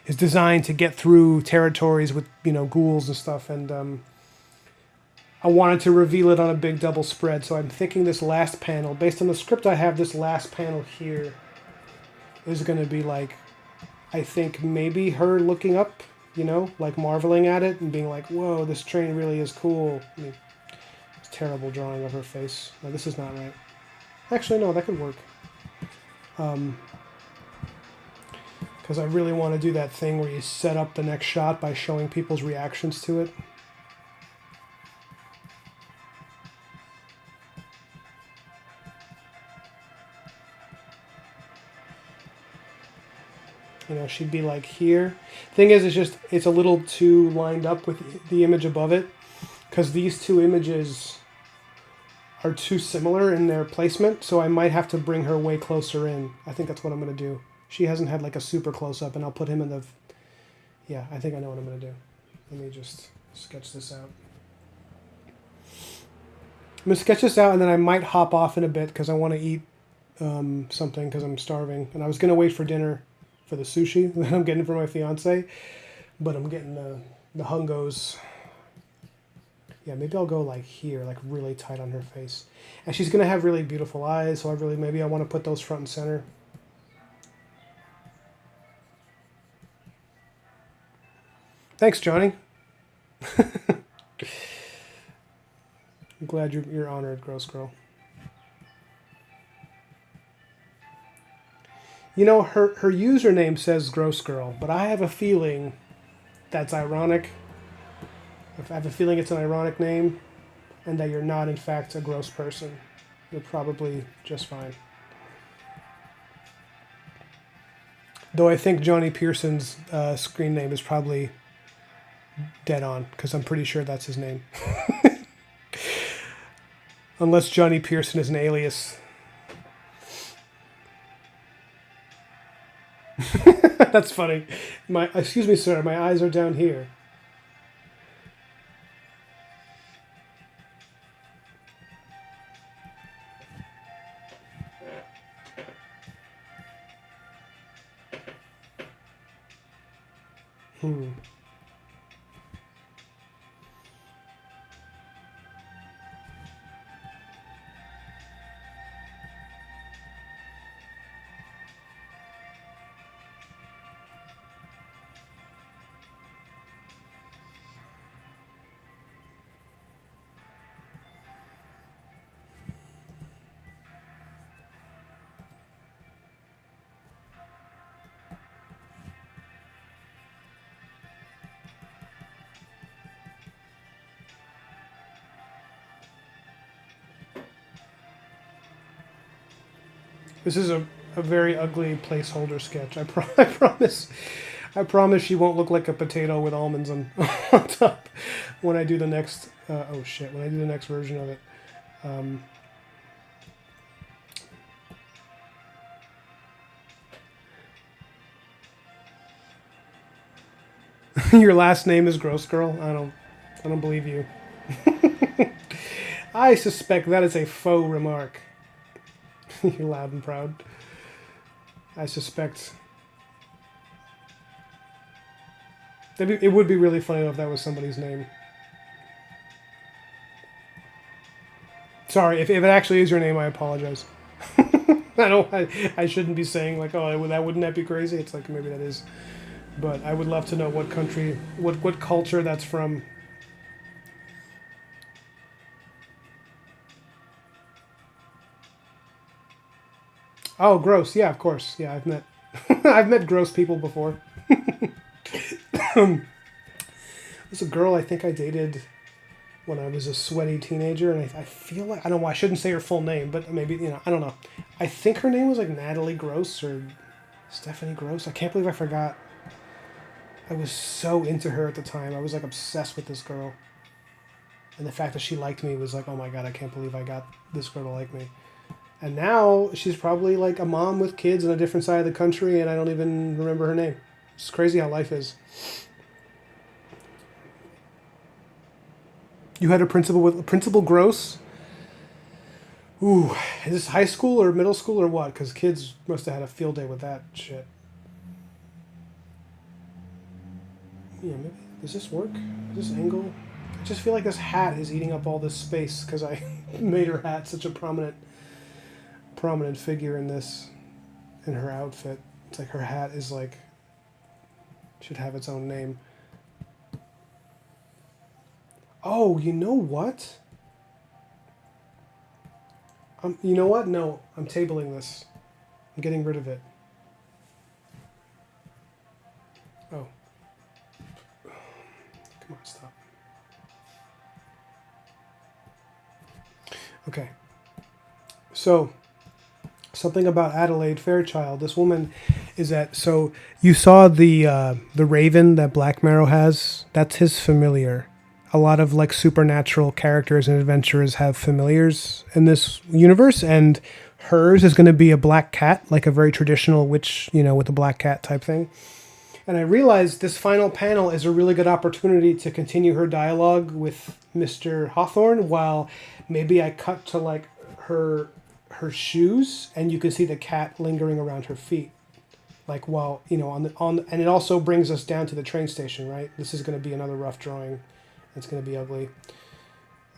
is designed to get through territories with, ghouls and stuff. And I wanted to reveal it on a big double spread. So I'm thinking this last panel, based on the script I have, this last panel here is going to be like, I think maybe her looking up, like marveling at it and being like, whoa, this train really is cool. I mean, it's terrible drawing of her face. No, this is not right. Actually, no, that could work. Because I really want to do that thing where you set up the next shot by showing people's reactions to it. She'd be like here. Thing is, it's a little too lined up with the image above it, because these two images are too similar in their placement, so I might have to bring her way closer in. I think that's what I'm going to do. she hasn't had like a super close up, and I'll put him in the. Yeah, I think I know what I'm gonna do. Let me just sketch this out. I'm gonna sketch this out, and then I might hop off in a bit because I want to eat something because I'm starving, and I was gonna wait for dinner for the sushi that I'm getting for my fiance, but I'm getting the hungos. Yeah, maybe I'll go like here, like really tight on her face, and she's gonna have really beautiful eyes, so maybe I want to put those front and center. Thanks, Johnny. I'm glad you're honored, Gross Girl. You know, her username says Gross Girl, but I have a feeling that's ironic. I have a feeling it's an ironic name, and that you're not, in fact, a gross person. You're probably just fine. Though I think Johnny Pearson's screen name is probably dead on, because I'm pretty sure that's his name. Unless Johnny Pearson is an alias. That's funny. Excuse me, sir, my eyes are down here. This is a very ugly placeholder sketch. I promise. I promise she won't look like a potato with almonds on top when I do the next. Oh shit! When I do the next version of it. Your last name is Gross Girl. I don't believe you. I suspect that is a faux remark. You're loud and proud. I suspect. It would be really funny if that was somebody's name. Sorry, if it actually is your name, I apologize. I shouldn't be saying like, oh, wouldn't that be crazy? It's like maybe that is. But I would love to know what country, what culture that's from. Oh, gross. Yeah, of course. Yeah, I've met I've met gross people before. There's a girl I think I dated when I was a sweaty teenager, and I feel like I don't know. I shouldn't say her full name, but maybe I don't know. I think her name was like Natalie Gross or Stephanie Gross. I can't believe I forgot. I was so into her at the time. I was like obsessed with this girl, and the fact that she liked me was like, oh my god, I can't believe I got this girl to like me. And now she's probably like a mom with kids in a different side of the country, and I don't even remember her name. It's crazy how life is. You had a principal with Principal Gross? Ooh, is this high school or middle school or what? Because kids must have had a field day with that shit. Yeah, maybe. Does this work? This angle? I just feel like this hat is eating up all this space because I made her hat such a prominent figure in her outfit. It's like her hat is like should have its own name. Oh, you know what? You know what? No, I'm tabling this. I'm getting rid of it. Oh. Come on, stop. Okay. So, something about Adelaide Fairchild. This woman is at. So you saw the raven that Black Marrow has. That's his familiar. A lot of like supernatural characters and adventurers have familiars in this universe, and hers is going to be a black cat, like a very traditional witch, with a black cat type thing. And I realized this final panel is a really good opportunity to continue her dialogue with Mr. Hawthorne, while maybe I cut to like her shoes, and you can see the cat lingering around her feet, like while and it also brings us down to the train station, right? This is going to be another rough drawing. It's going to be ugly.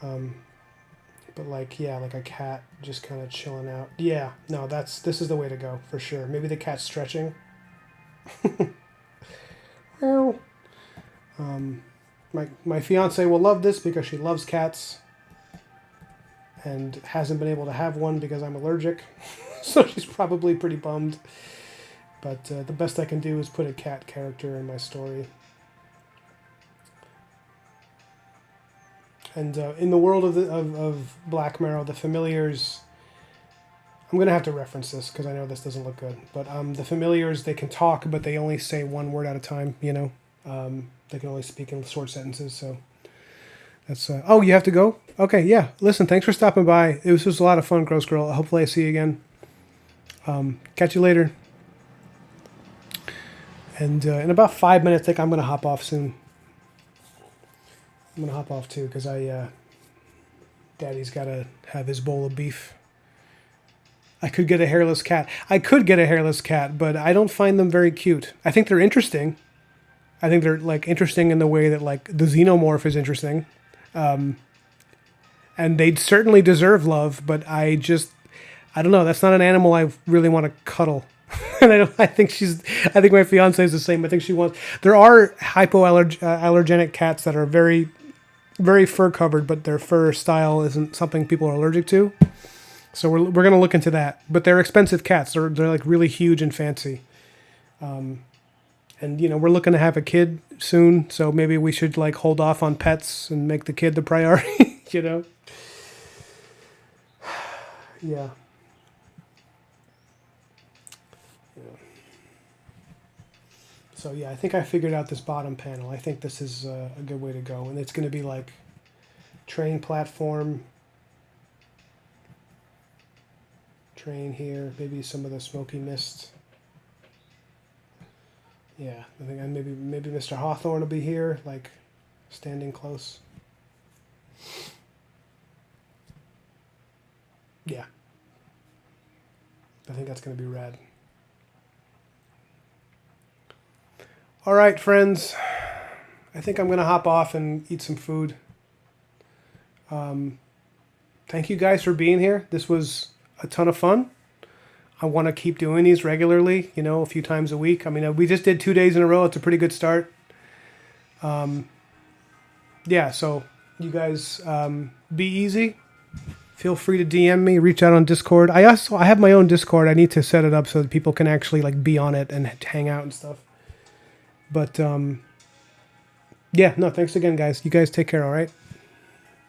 But like a cat just kind of chilling out. Yeah, no, this is the way to go for sure. Maybe the cat's stretching. Well, my fiance will love this because she loves cats and hasn't been able to have one because I'm allergic. So she's probably pretty bummed. But the best I can do is put a cat character in my story. And in the world of Black Marrow, the familiars, I'm going to have to reference this because I know this doesn't look good. But the familiars, they can talk, but they only say one word at a time, They can only speak in short sentences, so that's... oh, you have to go? Okay, yeah. Listen, thanks for stopping by. It was just a lot of fun, Gross Girl. Hopefully I see you again. Catch you later. And in about 5 minutes, I think I'm going to hop off soon. I'm going to hop off too because Daddy's got to have his bowl of beef. I could get a hairless cat. But I don't find them very cute. I think they're interesting. I think they're like interesting in the way that like the xenomorph is interesting. And they'd certainly deserve love, but I don't know. That's not an animal I really want to cuddle. And I think my fiance is the same. I think she wants... There are hypoallergenic cats that are very, very fur covered, but their fur style isn't something people are allergic to. So we're going to look into that. But they're expensive cats. They're like really huge and fancy. And we're looking to have a kid soon, so maybe we should like hold off on pets and make the kid the priority, Yeah. So yeah, I think I figured out this bottom panel. I think this is a good way to go. And it's going to be like train platform, train here, maybe some of the smoky mist. Yeah, I think maybe Mr. Hawthorne will be here, like standing close. Yeah. I think that's going to be rad. All right, friends. I think I'm going to hop off and eat some food. Thank you guys for being here. This was a ton of fun. I want to keep doing these regularly, a few times a week. I mean, we just did 2 days in a row. It's a pretty good start. Yeah, so you guys be easy. Feel free to DM me, reach out on Discord. I have my own Discord. I need to set it up so that people can actually like be on it and hang out and stuff. But yeah, no, thanks again, guys. You guys take care, all right?